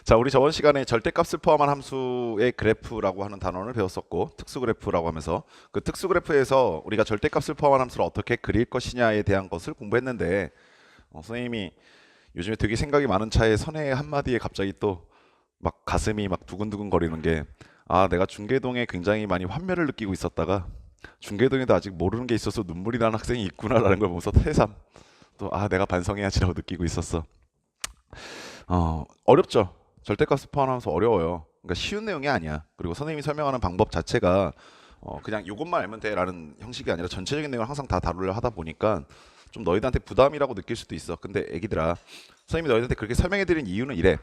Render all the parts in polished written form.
자, 우리 저번 시간에 절대값을 포함한 함수의 그래프라고 하는 단원을 배웠었고 특수그래프라고 하면서 그 특수그래프에서 우리가 절대값을 포함한 함수를 어떻게 그릴 것이냐에 대한 것을 공부했는데 선생님이 요즘에 되게 생각이 많은 차에 선의 한마디에 갑자기 또 막 가슴이 막 두근두근 거리는 게 내가 중계동에 굉장히 많이 환멸을 느끼고 있었다가 중계동에도 아직 모르는 게 있어서 눈물이 나는 학생이 있구나라는 걸 보면서 새삼 또 내가 반성해야지라고 느끼고 있었어. 어렵죠. 절대값을 포함하면서 어려워요. 그러니까 쉬운 내용이 아니야. 그리고 선생님이 설명하는 방법 자체가 그냥 이것만 알면 돼라는 형식이 아니라 전체적인 내용을 항상 다 다루려 하다 보니까 좀 너희들한테 부담이라고 느낄 수도 있어. 근데 애기들아, 선생님이 너희들한테 그렇게 설명해드린 이유는 이래.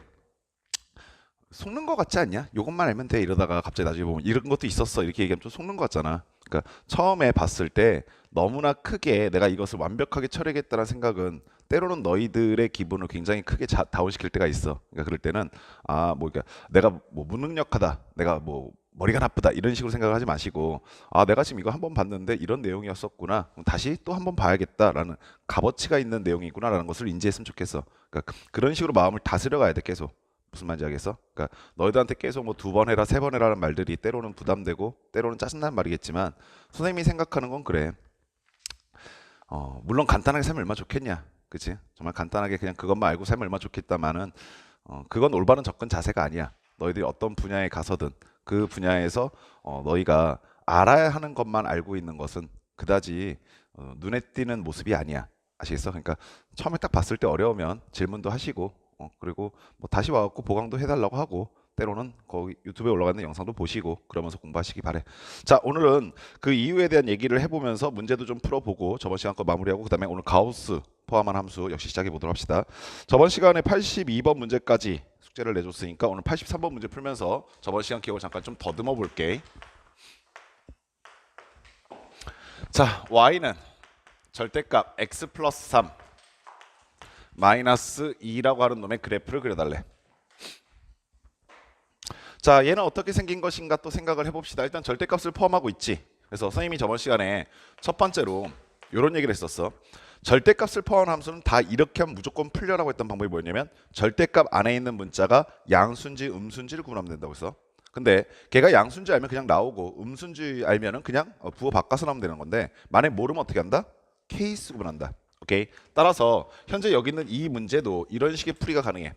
속는 거 같지 않냐? 이것만 알면 돼 이러다가 갑자기 나중에 보면 이런 것도 있었어 이렇게 얘기하면 좀 속는 거 같잖아. 그러니까 처음에 봤을 때 너무나 크게 내가 이것을 완벽하게 처리하겠다는 생각은 때로는 너희들의 기분을 굉장히 크게 다운시킬 때가 있어. 그러니까 그럴 때는 그러니까 내가 뭐 무능력하다, 내가 뭐 머리가 나쁘다 이런 식으로 생각을 하지 마시고 내가 지금 이거 한번 봤는데 이런 내용이었었구나. 그럼 다시 또 한번 봐야겠다라는 값어치가 있는 내용이구나라는 것을 인지했으면 좋겠어. 그러니까 그런 식으로 마음을 다스려 가야 돼 계속. 무슨 말인지 알겠어? 그러니까 너희들한테 계속 뭐 2번 해라, 3번 해라는 말들이 때로는 부담되고 때로는 짜증나는 말이겠지만 선생님이 생각하는 건 그래. 물론 간단하게 살면 얼마나 좋겠냐, 그치? 정말 간단하게 그냥 그것만 알고 살면 얼마나 좋겠다마는 그건 올바른 접근 자세가 아니야. 너희들이 어떤 분야에 가서든 그 분야에서 너희가 알아야 하는 것만 알고 있는 것은 그다지 눈에 띄는 모습이 아니야. 아시겠어? 그러니까 처음에 딱 봤을 때 어려우면 질문도 하시고 그리고 뭐 다시 와갖고 보강도 해달라고 하고 때로는 거기 유튜브에 올라가 있는 영상도 보시고 그러면서 공부하시기 바래. 자, 오늘은 그 이유에 대한 얘기를 해보면서 문제도 좀 풀어보고 저번 시간 거 마무리하고 그 다음에 오늘 가우스 포함한 함수 역시 시작해 보도록 합시다. 저번 시간에 82번 문제까지 숙제를 내줬으니까 오늘 83번 문제 풀면서 저번 시간 기억을 잠깐 좀 더듬어 볼게. 자, y는 절대값 x 플러스 3 마이너스 2라고 하는 놈의 그래프를 그려달래. 자, 얘는 어떻게 생긴 것인가 또 생각을 해봅시다. 일단 절대값을 포함하고 있지. 그래서 선생님이 저번 시간에 첫 번째로 이런 얘기를 했었어. 절대값을 포함한 함수는 다 이렇게 하면 무조건 풀려라고 했던 방법이 뭐였냐면 절대값 안에 있는 문자가 양수인지 음수인지를 구분하면 된다고 했어. 근데 걔가 양수인지 알면 그냥 나오고 음수인지 알면은 그냥 부호 바꿔서 나오면 되는 건데 만약 모르면 어떻게 한다? 케이스 구분한다. 오케이. 따라서 현재 여기 있는 이 문제도 이런 식의 풀이가 가능해.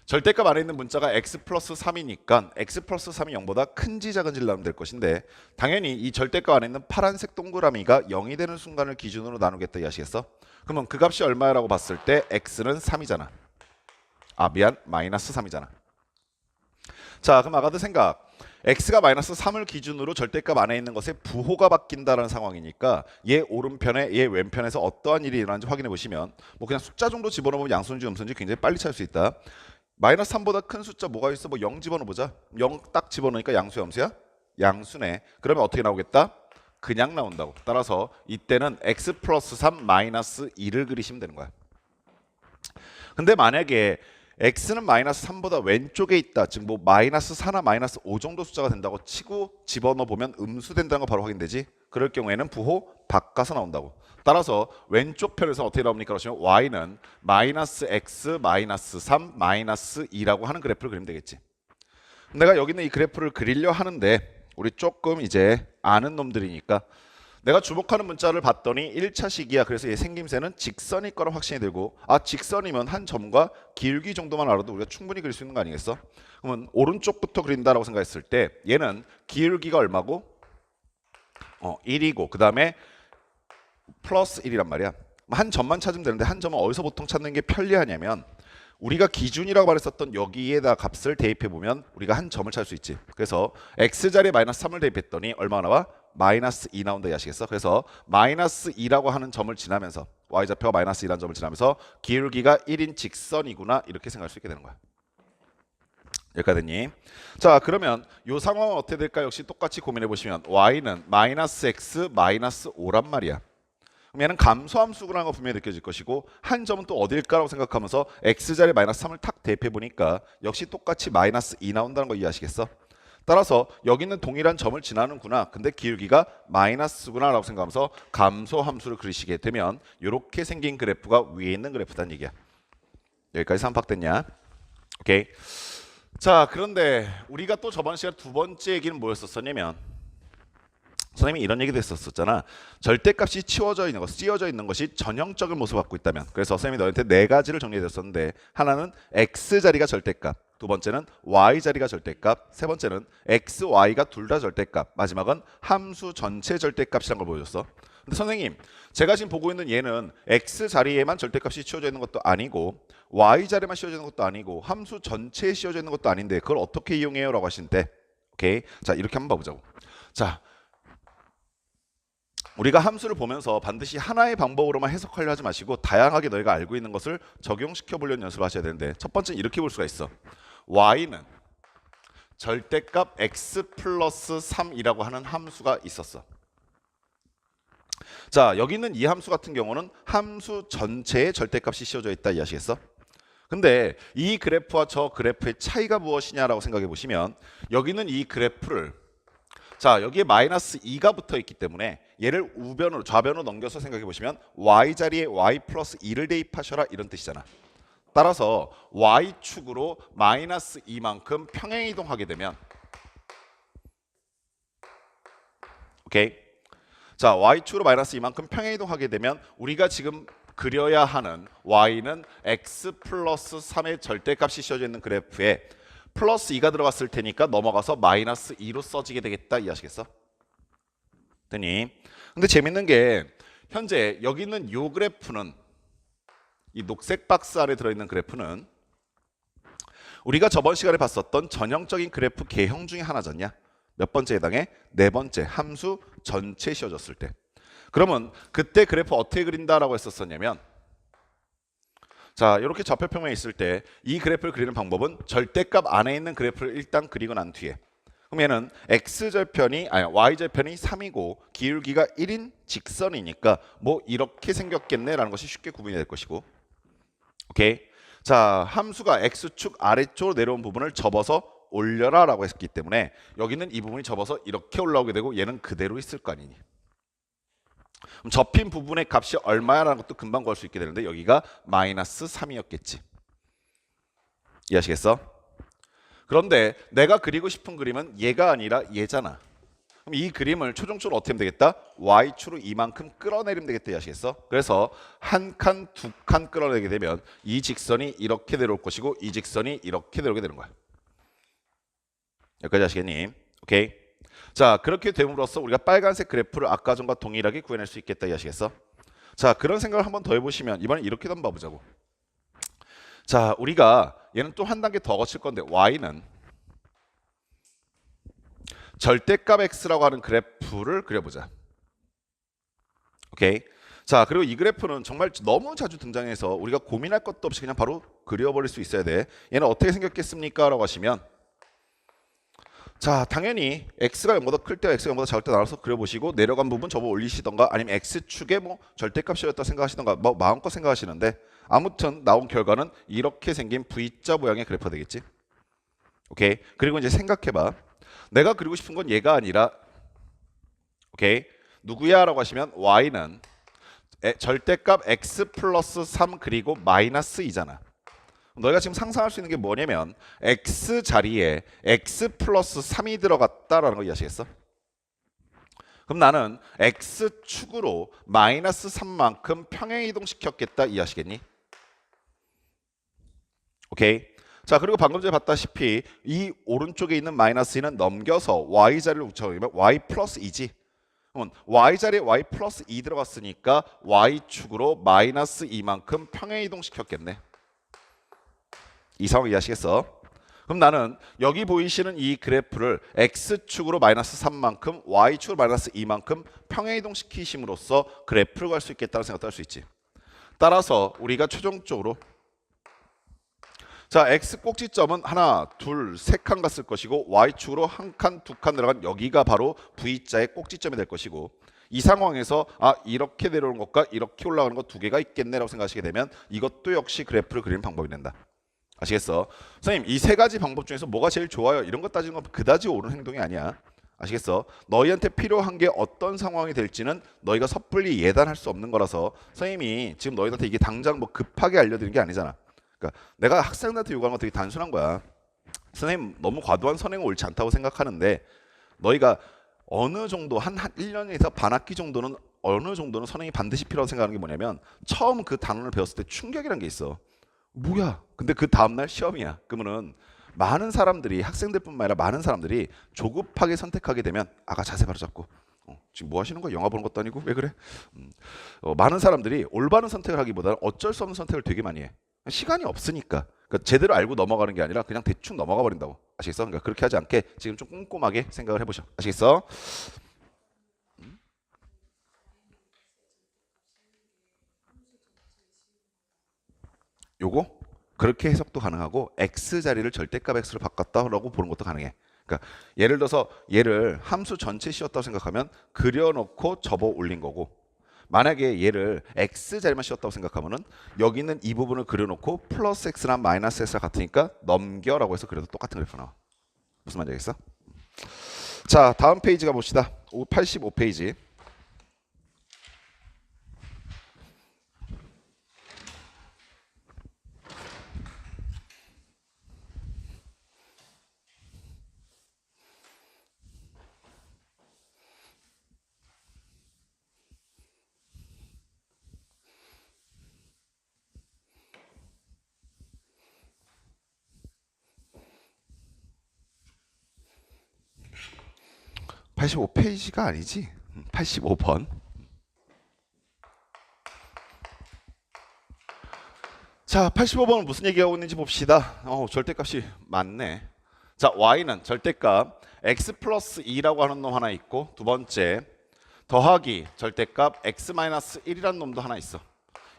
절대값 안에 있는 문자가 x 플러스 3이니까 x 플러스 3이 0보다 큰지 작은지를 나누면 될 것인데 당연히 이 절대값 안에 있는 파란색 동그라미가 0이 되는 순간을 기준으로 나누겠다 이해하시겠어? 그러면 그 값이 얼마라고 봤을 때 x는 3이잖아. 마이너스 3이잖아. 자, 그럼 아까도 생각. x가 마이너스 3을 기준으로 절대값 안에 있는 것의 부호가 바뀐다는 상황이니까 얘 오른편에 얘 왼편에서 어떠한 일이 일어나는지 확인해 보시면 뭐 그냥 숫자 정도 집어넣으면 양수인지 음수인지 굉장히 빨리 찾을 수 있다. 마이너스 3보다 큰 숫자 뭐가 있어? 뭐 0 집어넣어보자. 0 딱 집어넣으니까 양수야 음수야? 양수네. 그러면 어떻게 나오겠다? 그냥 나온다고. 따라서 이때는 x 플러스 3 마이너스 2를 그리시면 되는 거야. 근데 만약에 x는 마이너스 3보다 왼쪽에 있다. 즉 뭐 마이너스 4나 마이너스 5 정도 숫자가 된다고 치고 집어넣어 보면 음수 된다는 거 바로 확인되지. 그럴 경우에는 부호 바꿔서 나온다고. 따라서 왼쪽 편에서 어떻게 나옵니까? 그러시면 y는 마이너스 x 마이너스 3 마이너스 2라고 하는 그래프를 그리면 되겠지. 내가 여기 있는 이 그래프를 그리려 하는데 우리 조금 이제 아는 놈들이니까 내가 주목하는 문자를 봤더니 1차식이야. 그래서 얘 생김새는 직선일 거라 확신이 들고 직선이면 한 점과 기울기 정도만 알아도 우리가 충분히 그릴 수 있는 거 아니겠어? 그러면 오른쪽부터 그린다라고 생각했을 때 얘는 기울기가 얼마고? 1이고 그 다음에 플러스 1이란 말이야. 한 점만 찾으면 되는데 한 점은 어디서 보통 찾는 게 편리하냐면 우리가 기준이라고 말했었던 여기에다 값을 대입해보면 우리가 한 점을 찾을 수 있지. 그래서 x자리에 마이너스 3을 대입했더니 얼마 나와? 마이너스 2 나온다 이해하시겠어? 그래서 마이너스 2라고 하는 점을 지나면서 y좌표가 마이너스 2라는 점을 지나면서 기울기가 1인 직선이구나 이렇게 생각할 수 있게 되는 거야. 여기까지 됐니? 자, 그러면 이 상황은 어떻게 될까? 역시 똑같이 고민해 보시면 y는 마이너스 x 마이너스 5란 말이야. 그럼 얘는 감소함수라는 거 분명히 느껴질 것이고 한 점은 또 어딜까라고 생각하면서 x자리에 마이너스 3을 탁 대입해 보니까 역시 똑같이 마이너스 2 나온다는 거 이해하시겠어? 따라서 여기 있는 동일한 점을 지나는구나. 근데 기울기가 마이너스구나 라고 생각하면서 감소함수를 그리시게 되면 이렇게 생긴 그래프가 위에 있는 그래프다는 얘기야. 여기까지 삼박됐냐? 오케이. 자, 그런데 우리가 또 저번 시간 두 번째 얘기는 뭐였었냐면 선생님이 이런 얘기도 했었잖아. 절대값이 치워져 있는 것, 씌워져 있는 것이 전형적인 모습을 갖고 있다면. 그래서 선생님이 너한테 네 가지를 정리해줬었는데 하나는 x 자리가 절대값, 두 번째는 y 자리가 절대값, 세 번째는 x, y가 둘 다 절대값, 마지막은 함수 전체 절대값이라는 걸 보여줬어. 근데 선생님, 제가 지금 보고 있는 얘는 x 자리에만 절대값이 씌워져 있는 것도 아니고 y 자리에만 씌워져 있는 것도 아니고 함수 전체에 씌워져 있는 것도 아닌데 그걸 어떻게 이용해요? 라고 하시는데 오케이, 자 이렇게 한번 봐보자고. 자, 우리가 함수를 보면서 반드시 하나의 방법으로만 해석하려 하지 마시고 다양하게 너희가 알고 있는 것을 적용시켜 보려는 연습을 하셔야 되는데 첫 번째는 이렇게 볼 수가 있어. y는 절대값 x 플러스 3이라고 하는 함수가 있었어. 자, 여기 있는 이 함수 같은 경우는 함수 전체에 절대값이 씌워져 있다 이해하시겠어? 근데 이 그래프와 저 그래프의 차이가 무엇이냐라고 생각해 보시면 여기는 이 그래프를 자, 여기에 마이너스 2가 붙어 있기 때문에 얘를 우변으로 좌변으로 넘겨서 생각해 보시면 y 자리에 y 플러스 2를 대입하셔라 이런 뜻이잖아. 따라서 y축으로 마이너스 2만큼 평행 이동하게 되면 오케이. 자, y축으로 마이너스 2만큼 평행 이동하게 되면 우리가 지금 그려야 하는 y는 x 플러스 3의 절대값이 씌워져 있는 그래프에 플러스 2가 들어갔을 테니까 넘어가서 마이너스 2로 써지게 되겠다 이해하시겠어? 됐니? 근데 재밌는 게 현재 여기 있는 이 그래프는 이 녹색 박스 안에 들어있는 그래프는 우리가 저번 시간에 봤었던 전형적인 그래프 개형 중에 하나잖냐? 몇 번째 해당해? 네 번째 함수 전체 씌워졌을 때. 그러면 그때 그래프 어떻게 그린다라고 했었었냐면 자, 이렇게 좌표평면에 있을 때 이 그래프를 그리는 방법은 절대값 안에 있는 그래프를 일단 그리고 난 뒤에 그럼 얘는 y절편이 3이고 기울기가 1인 직선이니까 뭐 이렇게 생겼겠네라는 것이 쉽게 구분이 될 것이고 오케이. 자, 함수가 x축 아래쪽으로 내려온 부분을 접어서 올려라 라고 했기 때문에 여기는 이 부분이 접어서 이렇게 올라오게 되고 얘는 그대로 있을 거 아니니. 그럼 접힌 부분의 값이 얼마야 라는 것도 금방 구할 수 있게 되는데 여기가 마이너스 3이었겠지. 이해하시겠어? 그런데 내가 그리고 싶은 그림은 얘가 아니라 얘잖아. 그럼 이 그림을 최종적으로 어떻게 하면 되겠다? y축으로 이만큼 끌어내리면 되겠다. 이해하시겠어? 그래서 한 칸, 두 칸 끌어내게 되면 이 직선이 이렇게 내려올 것이고 이 직선이 이렇게 내려오게 되는 거야. 여기까지 하시겠니? 오케이. 자, 그렇게 됨으로써 우리가 빨간색 그래프를 아까 전과 동일하게 구해낼 수 있겠다 이해하시겠어? 자, 그런 생각을 한번 더 해보시면 이번엔 이렇게도 한번 봐보자고. 자, 우리가 얘는 또 한 단계 더 거칠 건데 y는 절대값 x라고 하는 그래프를 그려보자. 오케이. 자, 그리고 이 그래프는 정말 너무 자주 등장해서 우리가 고민할 것도 없이 그냥 바로 그려버릴 수 있어야 돼. 얘는 어떻게 생겼겠습니까? 라고 하시면 자, 당연히 x가 0보다 클 때와 x가 0보다 작을 때 나눠서 그려보시고 내려간 부분 접어 올리시던가 아니면 x축에 뭐 절대값이었다 생각하시던가 뭐 마음껏 생각하시는데 아무튼 나온 결과는 이렇게 생긴 V자 모양의 그래프가 되겠지. 오케이. 그리고 이제 생각해봐. 내가 그리고 싶은 건 얘가 아니라 오케이. 누구야? 라고 하시면 y는 절대값 x 플러스 3 그리고 마이너스 2잖아. 너희가 지금 상상할 수 있는 게 뭐냐면 x 자리에 x 플러스 3이 들어갔다라는 거 이해하시겠어? 그럼 나는 x축으로 마이너스 3만큼 평행 이동시켰겠다 이해하시겠니? 오케이. 자, 그리고 방금 전에 봤다시피 이 오른쪽에 있는 마이너스 2는 넘겨서 y 자리를 붙여보면 y 플러스 2지. 그러면 y 자리에 y 플러스 2 들어갔으니까 y축으로 마이너스 2만큼 평행 이동시켰겠네. 이 상황 이해하시겠어? 그럼 나는 여기 보이시는 이 그래프를 x축으로 마이너스 3만큼 y축으로 마이너스 2만큼 평행 이동시키심으로써 그래프를 구할 수 있겠다는 생각도 할 수 있지. 따라서 우리가 최종적으로 자, x 꼭지점은 하나, 둘, 세 칸 갔을 것이고 y축으로 한 칸, 두 칸 들어간 여기가 바로 V자의 꼭지점이 될 것이고 이 상황에서 이렇게 내려오는 것과 이렇게 올라가는 것 두 개가 있겠네라고 생각하시게 되면 이것도 역시 그래프를 그리는 방법이 된다. 아시겠어? 선생님, 이 세 가지 방법 중에서 뭐가 제일 좋아요? 이런 것 따지는 건 그다지 옳은 행동이 아니야. 아시겠어? 너희한테 필요한 게 어떤 상황이 될지는 너희가 섣불리 예단할 수 없는 거라서 선생님이 지금 너희한테 이게 당장 뭐 급하게 알려드리는 게 아니잖아. 그러니까 내가 학생들한테 요구하는 건 되게 단순한 거야. 선생님 너무 과도한 선행은 옳지 않다고 생각하는데 너희가 어느 정도 한 1년에서 반학기 정도는 어느 정도는 선행이 반드시 필요하다고 생각하는 게 뭐냐면 처음 그 단원을 배웠을 때 충격이라는 게 있어. 뭐야? 근데 그 다음날 시험이야. 그러면은 많은 사람들이 학생들뿐만 아니라 많은 사람들이 조급하게 선택하게 되면 아가 자세 바로 잡고 지금 뭐 하시는 거야? 영화 보는 것도 아니고 왜 그래? 많은 사람들이 올바른 선택을 하기보다는 어쩔 수 없는 선택을 되게 많이 해. 시간이 없으니까. 그러니까 제대로 알고 넘어가는 게 아니라 그냥 대충 넘어가 버린다고. 아시겠어? 그러니까 그렇게 하지 않게 지금 좀 꼼꼼하게 생각을 해보셔. 아시겠어? 요거 그렇게 해석도 가능하고 x 자리를 절대값 x로 바꿨다라고 보는 것도 가능해. 그러니까 예를 들어서 얘를 함수 전체 씌웠다고 생각하면 그려놓고 접어 올린 거고 만약에 얘를 x 자리만 씌웠다고 생각하면은 여기 있는 이 부분을 그려놓고 플러스 x랑 마이너스 x가 같으니까 넘겨라고 해서 그래도 똑같은 그래프 나와. 무슨 말인지 알겠어? 자 다음 페이지 가봅시다. 85페이지. 85페이지가 아니지. 85번. 자, 85번은 무슨 얘기하고 있는지 봅시다. 절대값이 많네. 자, y는 절대값 x 플러스 2라고 하는 놈 하나 있고 두 번째 더하기 절대값 x 마이너스 1이라는 놈도 하나 있어.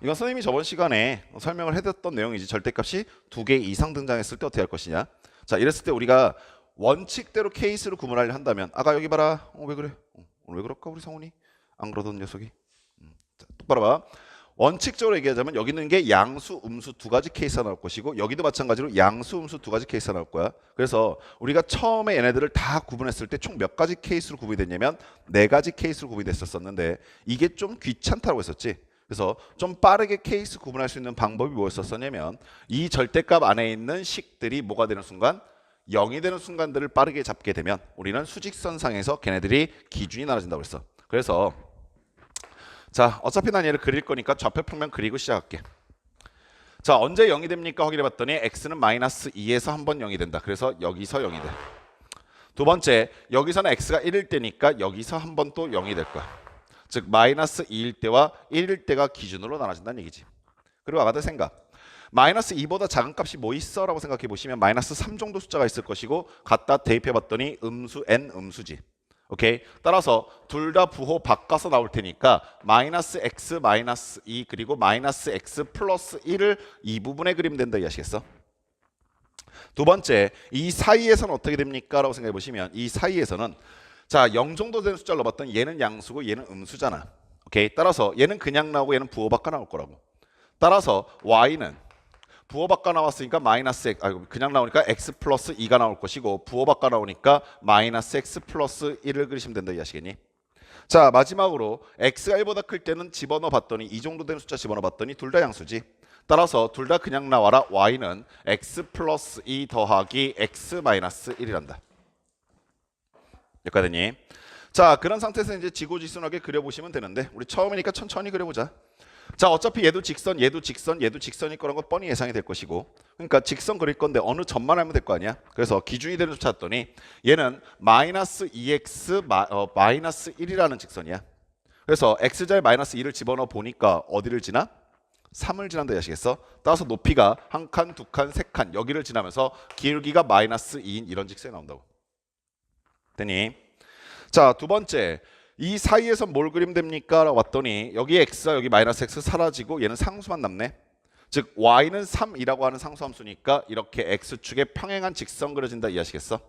이건 선생님이 저번 시간에 설명을 해뒀던 내용이지. 절대값이 두 개 이상 등장했을 때 어떻게 할 것이냐. 자, 이랬을 때 우리가 원칙대로 케이스로 구분하려 한다면 아까 여기 봐라. 왜 그래? 오늘 왜 그럴까 우리 성훈이? 안 그러던 녀석이. 자, 똑바로 봐. 원칙적으로 얘기하자면 여기 있는 게 양수, 음수 두 가지 케이스가 나올 것이고 여기도 마찬가지로 양수, 음수 두 가지 케이스가 나올 거야. 그래서 우리가 처음에 얘네들을 다 구분했을 때 총 몇 가지 케이스로 구분이 됐냐면 네 가지 케이스로 구분이 됐었는데 이게 좀 귀찮다고 했었지. 그래서 좀 빠르게 케이스 구분할 수 있는 방법이 뭐였었냐면 이 절대값 안에 있는 식들이 뭐가 되는 순간 0이 되는 순간들을 빠르게 잡게 되면 우리는 수직선상에서 걔네들이 기준이 나눠진다고 했어. 그래서 자 어차피 난 얘를 그릴 거니까 좌표 평면 그리고 시작할게. 자 언제 0이 됩니까 확인해 봤더니 x는 마이너스 2에서 한 번 0이 된다. 그래서 여기서 0이 돼. 두 번째 여기서는 x가 1일 때니까 여기서 한 번 또 0이 될 거야. 즉 마이너스 2일 때와 1일 때가 기준으로 나눠진다는 얘기지. 그리고 아까도 생각 마이너스 2보다 작은 값이 뭐 있어? 라고 생각해 보시면 마이너스 3 정도 숫자가 있을 것이고 갖다 대입해 봤더니 음수 n 음수지. 오케이. 따라서 둘 다 부호 바꿔서 나올 테니까 마이너스 x 마이너스 2 그리고 마이너스 x 플러스 1을 이 부분에 그리면 된다 이해하시겠어? 두 번째 이 사이에서는 어떻게 됩니까? 라고 생각해 보시면 이 사이에서는 자 0 정도 되는 숫자를 넣어봤더니 얘는 양수고 얘는 음수잖아. 오케이. 따라서 얘는 그냥 나오고 얘는 부호 바꿔 나올 거라고. 따라서 y는 부호 바꿔 나왔으니까 마이너스 x, 그냥 나오니까 x 플러스 2가 나올 것이고 부호 바꿔 나오니까 마이너스 x 플러스 1을 그리시면 된다 이해하시겠니? 자 마지막으로 x가 1보다 클 때는 집어넣어 봤더니 이 정도 되는 숫자 집어넣어 봤더니 둘 다 양수지. 따라서 둘 다 그냥 나와라 y는 x 플러스 2 더하기 x 마이너스 1이란다. 여기까지 됐니? 자 그런 상태에서 이제 지고지순하게 그려보시면 되는데 우리 처음이니까 천천히 그려보자. 자 어차피 얘도 직선 얘도 직선 얘도 직선일 거란 건 뻔히 예상이 될 것이고 그러니까 직선 그릴 건데 어느 점만 알면 될 거 아니야. 그래서 기준이 되는 점 찾았더니 얘는 마이너스 2x 마이너스 1이라는 직선이야. 그래서 x자에 마이너스 2를 집어넣어 보니까 어디를 지나? 3을 지난다 아시겠어? 따라서 높이가 한 칸, 두 칸, 세 칸 여기를 지나면서 기울기가 마이너스 2인 이런 직선이 나온다고. 되니? 자 두 번째 이 사이에서 뭘 그리면 됩니까? 라고 봤더니 여기 x와 여기 마이너스 x 사라지고 얘는 상수만 남네. 즉 y는 3이라고 하는 상수함수니까 이렇게 x축에 평행한 직선 그려진다 이해하시겠어?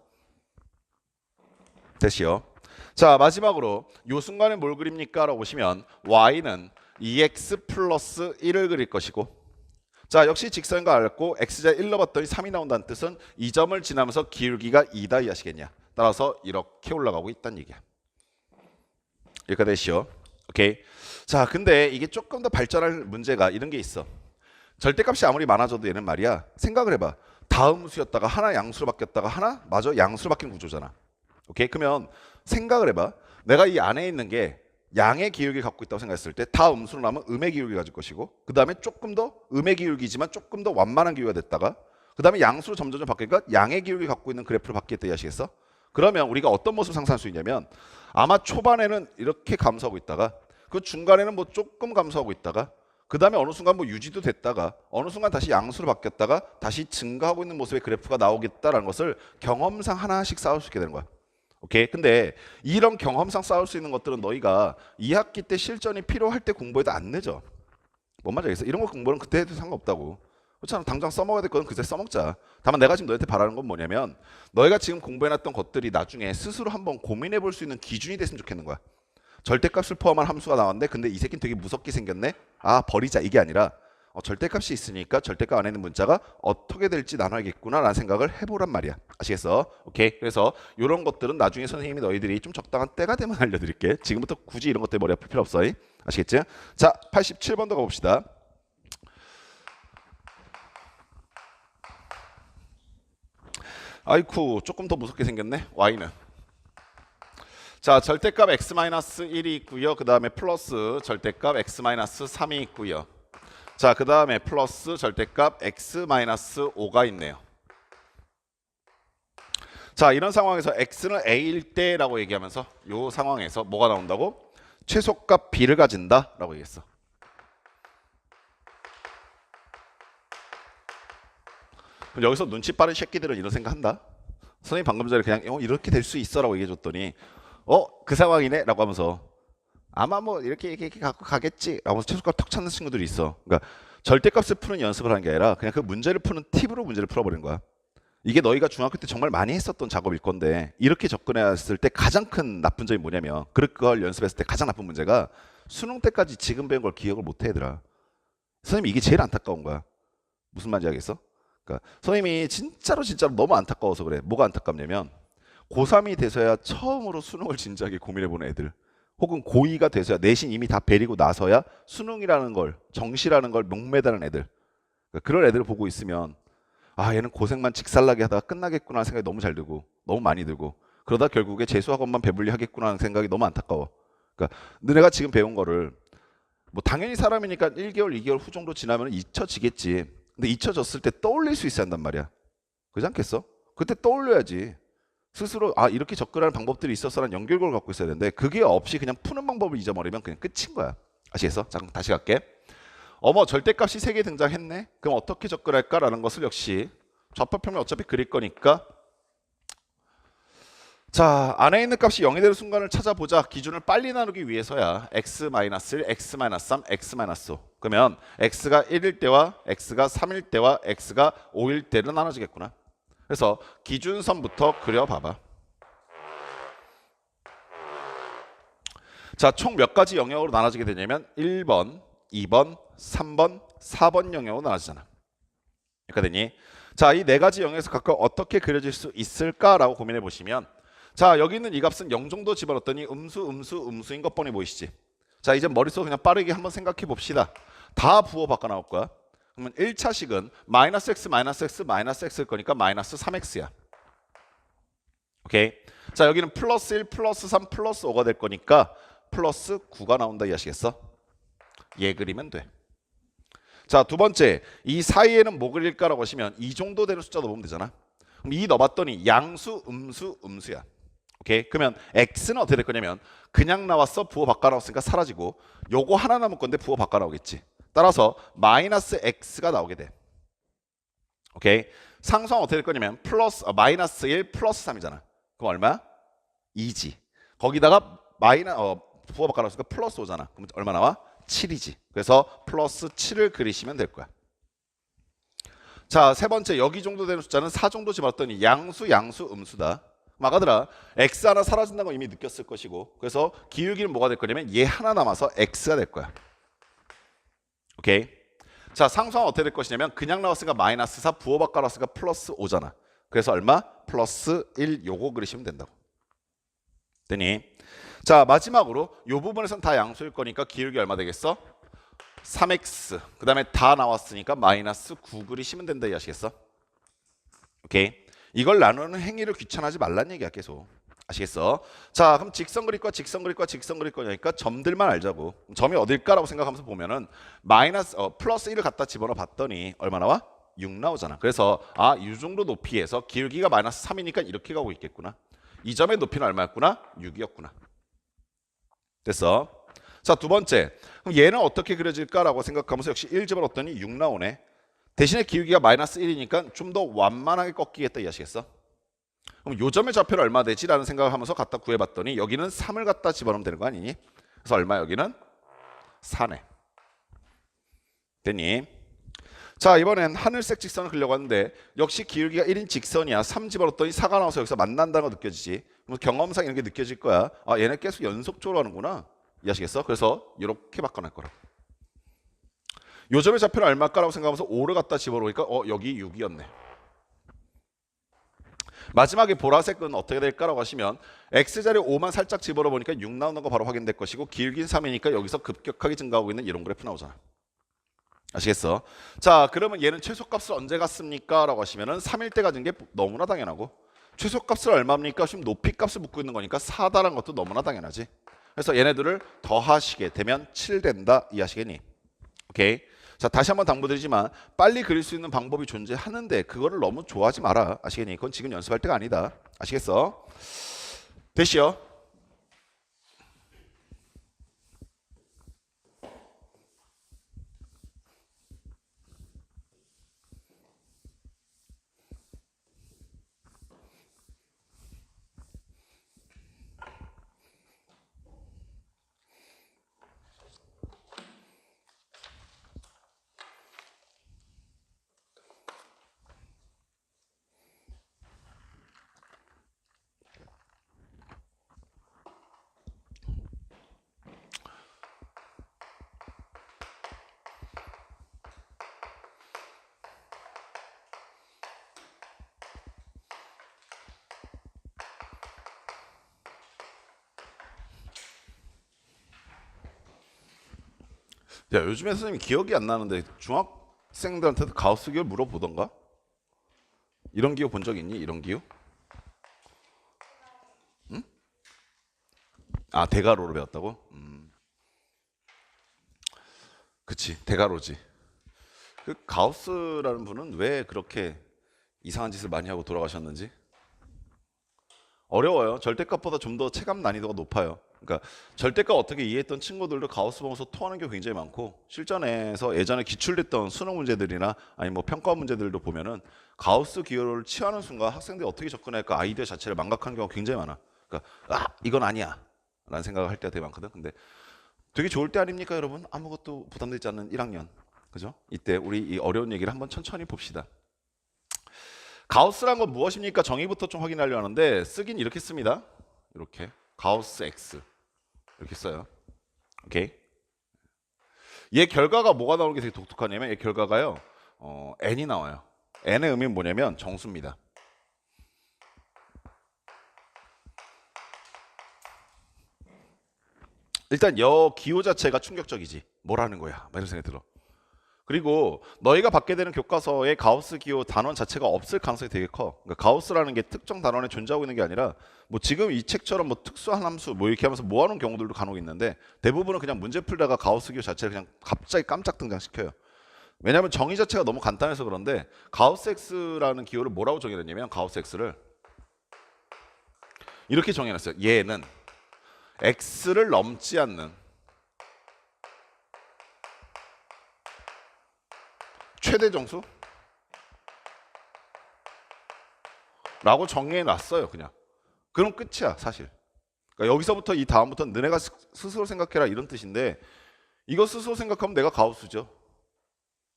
됐시요. 자 마지막으로 요 순간에 뭘 그립니까? 라고 보시면 y는 2x 플러스 1을 그릴 것이고 자 역시 직선인 거 알고 x자 1 넣어봤더니 3이 나온다는 뜻은 이 점을 지나면서 기울기가 2다 이해하시겠냐? 따라서 이렇게 올라가고 있다는 얘기야. 여기까지 됐시요. 오케이. 자 근데 이게 조금 더 발전할 문제가 이런 게 있어. 절대값이 아무리 많아져도 얘는 말이야 생각을 해봐. 다음수였다가 하나 양수로 바뀌었다가 하나 맞아 양수로 바뀌는 구조잖아. 오케이? 그러면 생각을 해봐. 내가 이 안에 있는 게 양의 기울기를 갖고 있다고 생각했을 때 다음수로 나면 음의 기울기 가질 것이고 그 다음에 조금 더 음의 기울기지만 조금 더 완만한 기울기가 됐다가 그 다음에 양수로 점점 바뀌니까 양의 기울기 갖고 있는 그래프를 바뀌었다 이해하시겠어? 그러면 우리가 어떤 모습을 상상할 수 있냐면 아마 초반에는 이렇게 감소하고 있다가 그 중간에는 뭐 조금 감소하고 있다가 그 다음에 어느 순간 뭐 유지도 됐다가 어느 순간 다시 양수로 바뀌었다가 다시 증가하고 있는 모습의 그래프가 나오겠다라는 것을 경험상 하나씩 쌓을 수 있게 되는 거야. 오케이? 근데 이런 경험상 쌓을 수 있는 것들은 너희가 2학기 때 실전이 필요할 때 공부해도 안 늦어. 뭔 말인지 알겠어? 이런 거 공부는 그때 해도 상관없다고. 그렇잖아. 당장 써먹어야 될 거는 그때 써먹자. 다만 내가 지금 너희한테 바라는 건 뭐냐면 너희가 지금 공부해놨던 것들이 나중에 스스로 한번 고민해 볼 수 있는 기준이 됐으면 좋겠는 거야. 절대값을 포함한 함수가 나왔는데 근데 이 새끼는 되게 무섭게 생겼네? 아 버리자 이게 아니라 절대값이 있으니까 절대값 안에 있는 문자가 어떻게 될지 나눠야겠구나 라는 생각을 해보란 말이야. 아시겠어? 오케이. 그래서 이런 것들은 나중에 선생님이 너희들이 좀 적당한 때가 되면 알려드릴게. 지금부터 굳이 이런 것들 머리 아플 필요 없어. 아시겠지? 자 87번도 가봅시다. 아이쿠 조금 더 무섭게 생겼네. y는 자 절대값 x-1이 있고요. 그 다음에 플러스 절대값 x-3이 있고요. 자 그 다음에 플러스 절대값 x-5가 있네요. 자 이런 상황에서 x는 a일 때라고 얘기하면서 이 상황에서 뭐가 나온다고? 최소값 b를 가진다 라고 얘기했어. 그럼 여기서 눈치 빠른 새끼들은 이런 생각한다. 선생님 방금 전에 그냥 이렇게 될 수 있어 라고 얘기해줬더니 그 상황이네 라고 하면서 아마 뭐 이렇게 갖고 가겠지 라고 하면서 최소값 턱 찾는 친구들이 있어. 그러니까 절대값을 푸는 연습을 하는 게 아니라 그냥 그 문제를 푸는 팁으로 문제를 풀어버린 거야. 이게 너희가 중학교 때 정말 많이 했었던 작업일 건데 이렇게 접근했을 때 가장 큰 나쁜 점이 뭐냐면 그걸 연습했을 때 가장 나쁜 문제가 수능 때까지 지금 배운 걸 기억을 못 해 얘들아. 선생님이 이게 제일 안타까운 거야. 무슨 말인지 알겠어? 그러니까 선생님이 진짜로 너무 안타까워서 그래. 뭐가 안타깝냐면 고3이 돼서야 처음으로 수능을 진지하게 고민해보는 애들 혹은 고2가 돼서야 내신 이미 다 베리고 나서야 수능이라는 걸 정시라는 걸 목매다는 애들 그러니까 그런 애들을 보고 있으면 아 얘는 고생만 직살나게 하다가 끝나겠구나 하는 생각이 너무 잘 들고 너무 많이 들고 그러다 결국에 재수학원만 배불리 하겠구나 하는 생각이 너무 안타까워. 그러니까 너네가 지금 배운 거를 뭐 당연히 사람이니까 1개월 2개월 후 정도 지나면 잊혀지겠지. 근데 잊혀졌을 때 떠올릴 수 있어야 한단 말이야. 그렇지 않겠어? 그때 떠올려야지. 스스로 이렇게 접근하는 방법들이 있었어라는 연결고를 갖고 있어야 되는데 그게 없이 그냥 푸는 방법을 잊어버리면 그냥 끝인 거야. 아시겠어? 자, 다시 갈게. 절대값이 3개 등장했네. 그럼 어떻게 접근할까라는 것을 역시 좌표평면 어차피 그릴 거니까 자 안에 있는 값이 0이 되는 순간을 찾아보자. 기준을 빨리 나누기 위해서야 x-1, x-3, x-5 그러면 x가 1일 때와 x가 3일 때와 x가 5일 때로 나눠지겠구나. 그래서 기준선부터 그려봐봐. 자, 총 몇 가지 영역으로 나눠지게 되냐면 1번, 2번, 3번, 4번 영역으로 나눠지잖아. 그러니까 되니? 자, 이 네 가지 영역에서 각각 어떻게 그려질 수 있을까라고 고민해 보시면 자, 여기 있는 이 값은 0 정도 집어넣었더니 음수인 것 뻔히 보이시지? 자, 이제 머릿속으로 그냥 빠르게 한번 생각해 봅시다. 다 부호 바꿔 나올 거야. 그러면 1차식은 마이너스 x 마이너스 x일 거니까 마이너스 3x야. 오케이. 자 여기는 플러스 1 플러스 3 플러스 5가 될 거니까 플러스 9가 나온다 이해하시겠어? 얘 그리면 돼. 자 두 번째 이 사이에는 뭐 그릴까라고 하시면 이 정도 되는 숫자 넣으면 되잖아. 그럼 이 넣어봤더니 양수 음수야. 오케이. 그러면 x는 어떻게 될 거냐면 그냥 나왔어 부호 바꿔 나왔으니까 사라지고 요거 하나 남을 건데 부호 바꿔 나오겠지. 따라서 마이너스 x가 나오게 돼. 오케이. 상수항 어떻게 될 거냐면 마이너스 1 플러스 3이잖아. 그럼 얼마? 2지. 거기다가 부호 바꿔놨으니까 플러스 5잖아. 그럼 얼마 나와? 7이지. 그래서 플러스 7을 그리시면 될 거야. 자, 세 번째 여기 정도 되는 숫자는 4 정도 집어넣었더니 양수 음수다. 아까들아 x 하나 사라진다는 거 이미 느꼈을 것이고 그래서 기울기는 뭐가 될 거냐면 얘 하나 남아서 x가 될 거야. 오케이. 자 상수항 어떻게 될 것이냐면 그냥 나왔으니까 마이너스 4 부호 바꿔 나왔으니까 플러스 5잖아. 그래서 얼마? 플러스 1 요거 그리시면 된다고. 되니? 자 마지막으로 요 부분에선 다 양수일 거니까 기울기 얼마 되겠어? 3x 그 다음에 다 나왔으니까 마이너스 9 그리시면 된다 이해하시겠어? 오케이. 이걸 나누는 행위를 귀찮아하지 말란 얘기야 계속. 아시겠어? 자, 그럼 직선 그릴 거야, 직선 그릴 거야, 직선 그릴 거니까 점들만 알자고. 점이 어딜까라고 생각하면서 보면은 플러스 1을 갖다 집어넣어 봤더니 얼마 나와? 6 나오잖아. 그래서 이 정도 높이에서 기울기가 마이너스 3이니까 이렇게 가고 있겠구나. 이 점의 높이는 얼마였구나? 6이었구나. 됐어? 자, 두 번째. 그럼 얘는 어떻게 그려질까라고 생각하면서 역시 1 집어넣었더니 6 나오네. 대신에 기울기가 마이너스 1이니까 좀 더 완만하게 꺾이겠다 이해하시겠어? 그럼 요 점의 좌표는 얼마 되지? 라는 생각을 하면서 갖다 구해봤더니 여기는 3을 갖다 집어넣으면 되는 거 아니니? 그래서 얼마 여기는? 4네. 됐니? 자, 이번엔 하늘색 직선을 그리려고 하는데 역시 기울기가 1인 직선이야. 3 집어넣었더니 4가 나와서 여기서 만난다는 거 느껴지지? 그럼 경험상 이런 게 느껴질 거야. 얘네 계속 연속적으로 하는구나. 이해하시겠어? 그래서 이렇게 바꿔낼 거라고. 요 점의 좌표는 얼마일까라고 생각하면서 5를 갖다 집어넣으니까 여기 6이었네. 마지막에 보라색은 어떻게 될까라고 하시면 X자리 5만 살짝 집어넣어 보니까 6 나오는 거 바로 확인될 것이고 기울기는 3이니까 여기서 급격하게 증가하고 있는 이런 그래프 나오잖아. 아시겠어? 자, 그러면 얘는 최소값을 언제 갔습니까? 라고 하시면은 3일 때 가진 게 너무나 당연하고 최소값을 얼마입니까? 지금 높이값을 묻고 있는 거니까 4다라는 것도 너무나 당연하지. 그래서 얘네들을 더하시게 되면 7 된다. 이해하시겠니? 오케이. 자, 다시 한번 당부드리지만 빨리 그릴 수 있는 방법이 존재하는데 그거를 너무 좋아하지 마라. 아시겠니? 그건 지금 연습할 때가 아니다. 아시겠어? 됐시요? 야, 요즘에 선생님 기억이 안 나는데 중학생들한테도 가우스 기호 물어보던가? 이런 기호 본 적 있니? 이런 기호? 응? 대가로를 배웠다고? 그치, 대가로지. 그 가우스라는 분은 왜 그렇게 이상한 짓을 많이 하고 돌아가셨는지? 어려워요. 절대값보다 좀 더 체감 난이도가 높아요. 그러니까 절대값 어떻게 이해했던 친구들도 가우스 보면서 토하는 게 굉장히 많고 실전에서 예전에 기출됐던 수능 문제들이나 아니 뭐 평가 문제들도 보면은 가우스 기호를 취하는 순간 학생들이 어떻게 접근할까 아이디어 자체를 망각하는 경우가 굉장히 많아. 그러니까 이건 아니야 라는 생각을 할 때가 되게 많거든. 근데 되게 좋을 때 아닙니까 여러분? 아무것도 부담되지 않는 1학년. 그죠? 이때 우리 이 어려운 얘기를 한번 천천히 봅시다. 가우스란 건 무엇입니까? 정의부터 좀 확인하려 하는데 쓰긴 이렇게 씁니다. 이렇게 가우스 X 이렇게 써요. 오케이. 얘 결과가 뭐가 나오는 게 되게 독특하냐면 얘 결과가요. n이 나와요. n의 의미는 뭐냐면 정수입니다. 일단 여 기호 자체가 충격적이지. 뭐라는 거야? 이런 생각이 들어. 그리고 너희가 받게 되는 교과서에 가우스 기호 단원 자체가 없을 가능성이 되게 커. 그러니까 가우스라는 게 특정 단원에 존재하고 있는 게 아니라 뭐 지금 이 책처럼 뭐 특수한 함수 뭐 이렇게 하면서 모아놓은 경우들도 간혹 있는데 대부분은 그냥 문제 풀다가 가우스 기호 자체를 그냥 갑자기 깜짝 등장시켜요. 왜냐하면 정의 자체가 너무 간단해서 그런데 가우스 X라는 기호를 뭐라고 정의했냐면 가우스 X를 이렇게 정의했어요. 얘는 X를 넘지 않는 최대 정수? 라고 정의해 놨어요 그냥. 그럼 끝이야 사실. 그러니까 여기서부터 이 다음부터는 너네가 스스로 생각해라 이런 뜻인데 이거 스스로 생각하면 내가 가우스죠.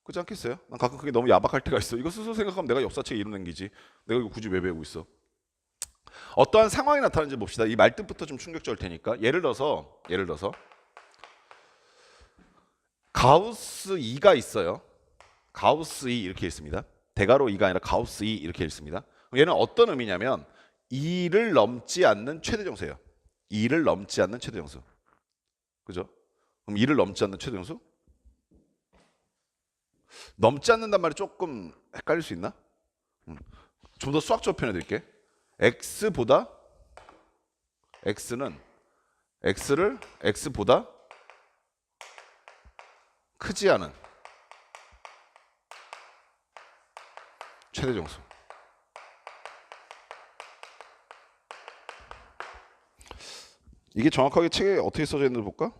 그렇지 않겠어요? 난 가끔 그게 너무 야박할 때가 있어. 이거 스스로 생각하면 내가 역사책 이름 남기지. 내가 이거 굳이 왜 배우고 있어? 어떠한 상황이 나타나는지 봅시다. 이 말뜻부터 좀 충격적일 테니까. 예를 들어서 가우스 2가 있어요. 가우스 2 이렇게 있습니다. 대가로 2가 아니라 가우스 2 이렇게 있습니다. 얘는 어떤 의미냐면 2를 넘지 않는 최대 정수예요. 2를 넘지 않는 최대 정수. 그죠? 그럼 2를 넘지 않는 최대 정수? 넘지 않는단 말이 조금 헷갈릴 수 있나? 좀 더 수학적으로 표현해 드릴게. x보다 x는 x를 x보다 크지 않은 최대 정수. 이게 정확하게 책에 어떻게 써져 있는지 볼까?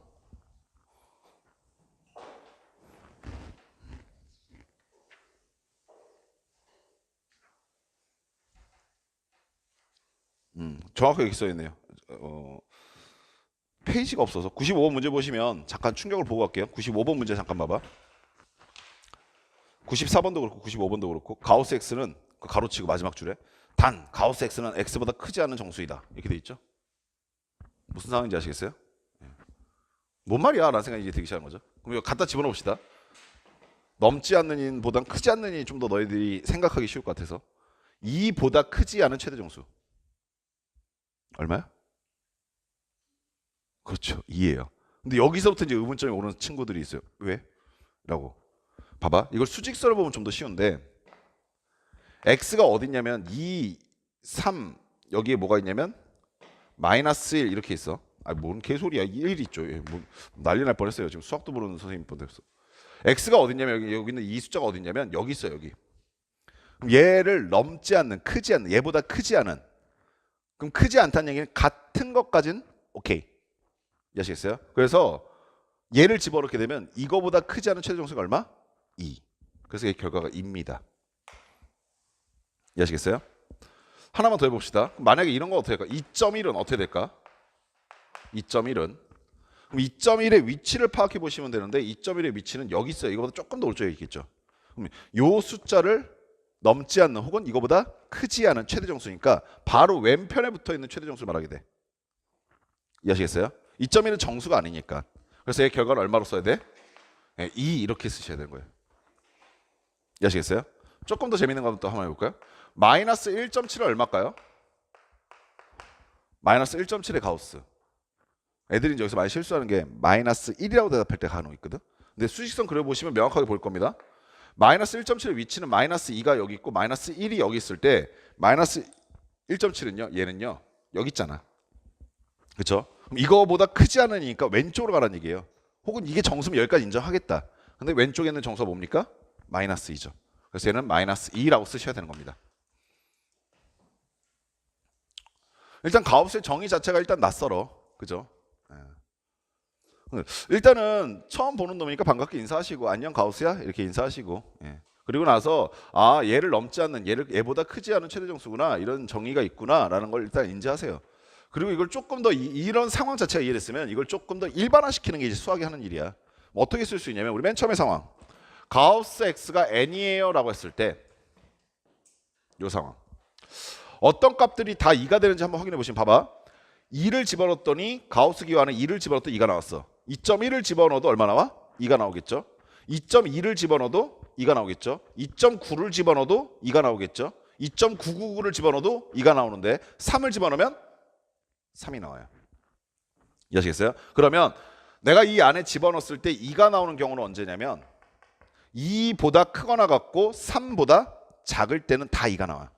정확하게 이렇게 써 있네요. 페이지가 없어서 95번 문제 보시면 잠깐 충격을 보고 갈게요. 95번 문제 잠깐 봐봐. 94번도 그렇고 95번도 그렇고 가우스 x는 그 가로치고 마지막 줄에 단 가우스 x는 x보다 크지 않은 정수이다 이렇게 돼 있죠. 무슨 상황인지 아시겠어요? 뭔 말이야 라는 생각이 이제 들기 시작한 거죠. 그럼 이거 갖다 집어넣읍시다. 넘지 않는 인보단 크지 않는 인이 좀 더 너희들이 생각하기 쉬울 것 같아서 2보다 크지 않은 최대 정수 얼마야? 그렇죠. 2예요. 근데 여기서부터 이제 의문점이 오는 친구들이 있어요. 왜? 라고. 봐봐. 이걸 수직선을 보면 좀 더 쉬운데 x가 어디 있냐면 2, 3 여기에 뭐가 있냐면 마이너스 1 이렇게 있어. 아, 뭔 개소리야. 1 있죠. 뭐, 난리 날 뻔했어요. 지금 수학도 모르는 선생님 뻔했어. x가 어디 있냐면 여기 있는 이 숫자가 어디 있냐면 여기 있어요. 여기. 그럼 얘를 넘지 않는 크지 않는 얘보다 크지 않은 그럼 크지 않다는 얘기는 같은 것까지는 오케이. 이해하시겠어요? 그래서 얘를 집어넣게 되면 이거보다 크지 않은 최대 정수가 얼마? 2. 그래서 이 결과가 2입니다. 이해하시겠어요? 하나만 더 해봅시다. 만약에 이런 건 어떻게 될까? 2.1은 어떻게 될까? 2.1은 그럼 2.1의 위치를 파악해 보시면 되는데 2.1의 위치는 여기 있어요. 이거보다 조금 더 오른쪽에 있겠죠. 그럼 이 숫자를 넘지 않는 혹은 이거보다 크지 않은 최대 정수니까 바로 왼편에 붙어 있는 최대 정수를 말하게 돼. 이해하시겠어요? 2.1은 정수가 아니니까. 그래서 이 결과를 얼마로 써야 돼? 2 이렇게 쓰셔야 되는 거예요. 이해하시겠어요? 조금 더 재밌는 거 또 한번 해볼까요? 마이너스 1.7은 얼마일까요? 마이너스 1.7의 가우스. 애들이 여기서 많이 실수하는 게 마이너스 1이라고 대답할 때 간혹 있거든. 근데 수직선 그려보시면 명확하게 볼 겁니다. 마이너스 1.7의 위치는 마이너스 2가 여기 있고 마이너스 1이 여기 있을 때 마이너스 1.7은요 얘는요 여기 있잖아. 그렇죠? 그럼 이거보다 크지 않으니까 왼쪽으로 가라는 얘기예요. 혹은 이게 정수면 여기까지 인정하겠다. 근데 왼쪽에 있는 정수가 뭡니까? 마이너스 2죠. 그래서 얘는 마이너스 2라고 쓰셔야 되는 겁니다. 일단 가우스의 정의 자체가 일단 낯설어. 그죠? 일단은 처음 보는 놈이니까 반갑게 인사하시고 안녕 가우스야 이렇게 인사하시고 그리고 나서 아 얘를 넘지 않는 얘보다 크지 않은 최대 정수구나 이런 정의가 있구나라는 걸 일단 인지하세요. 그리고 이걸 조금 더 이런 상황 자체가 이해됐으면 이걸 조금 더 일반화시키는 게 이제 수학이 하는 일이야. 뭐 어떻게 쓸 수 있냐면 우리 맨 처음의 상황 가우스 x가 n이에요 라고 했을 때 이 상황 어떤 값들이 다 2가 되는지 한번 확인해 보시면 봐봐. 2를 집어넣었더니 가우스 기호 안에 2를 집어넣었더니 2가 나왔어. 2.1을 집어넣어도 얼마 나와? 2가 나오겠죠. 2.2를 집어넣어도 2가 나오겠죠. 2.9를 집어넣어도 2가 나오겠죠. 2.999를 집어넣어도 2가 나오는데 3을 집어넣으면 3이 나와요. 이해하시겠어요? 그러면 내가 이 안에 집어넣었을 때 2가 나오는 경우는 언제냐면 2보다 크거나 같고 3보다 작을 때는 다 2가 나와.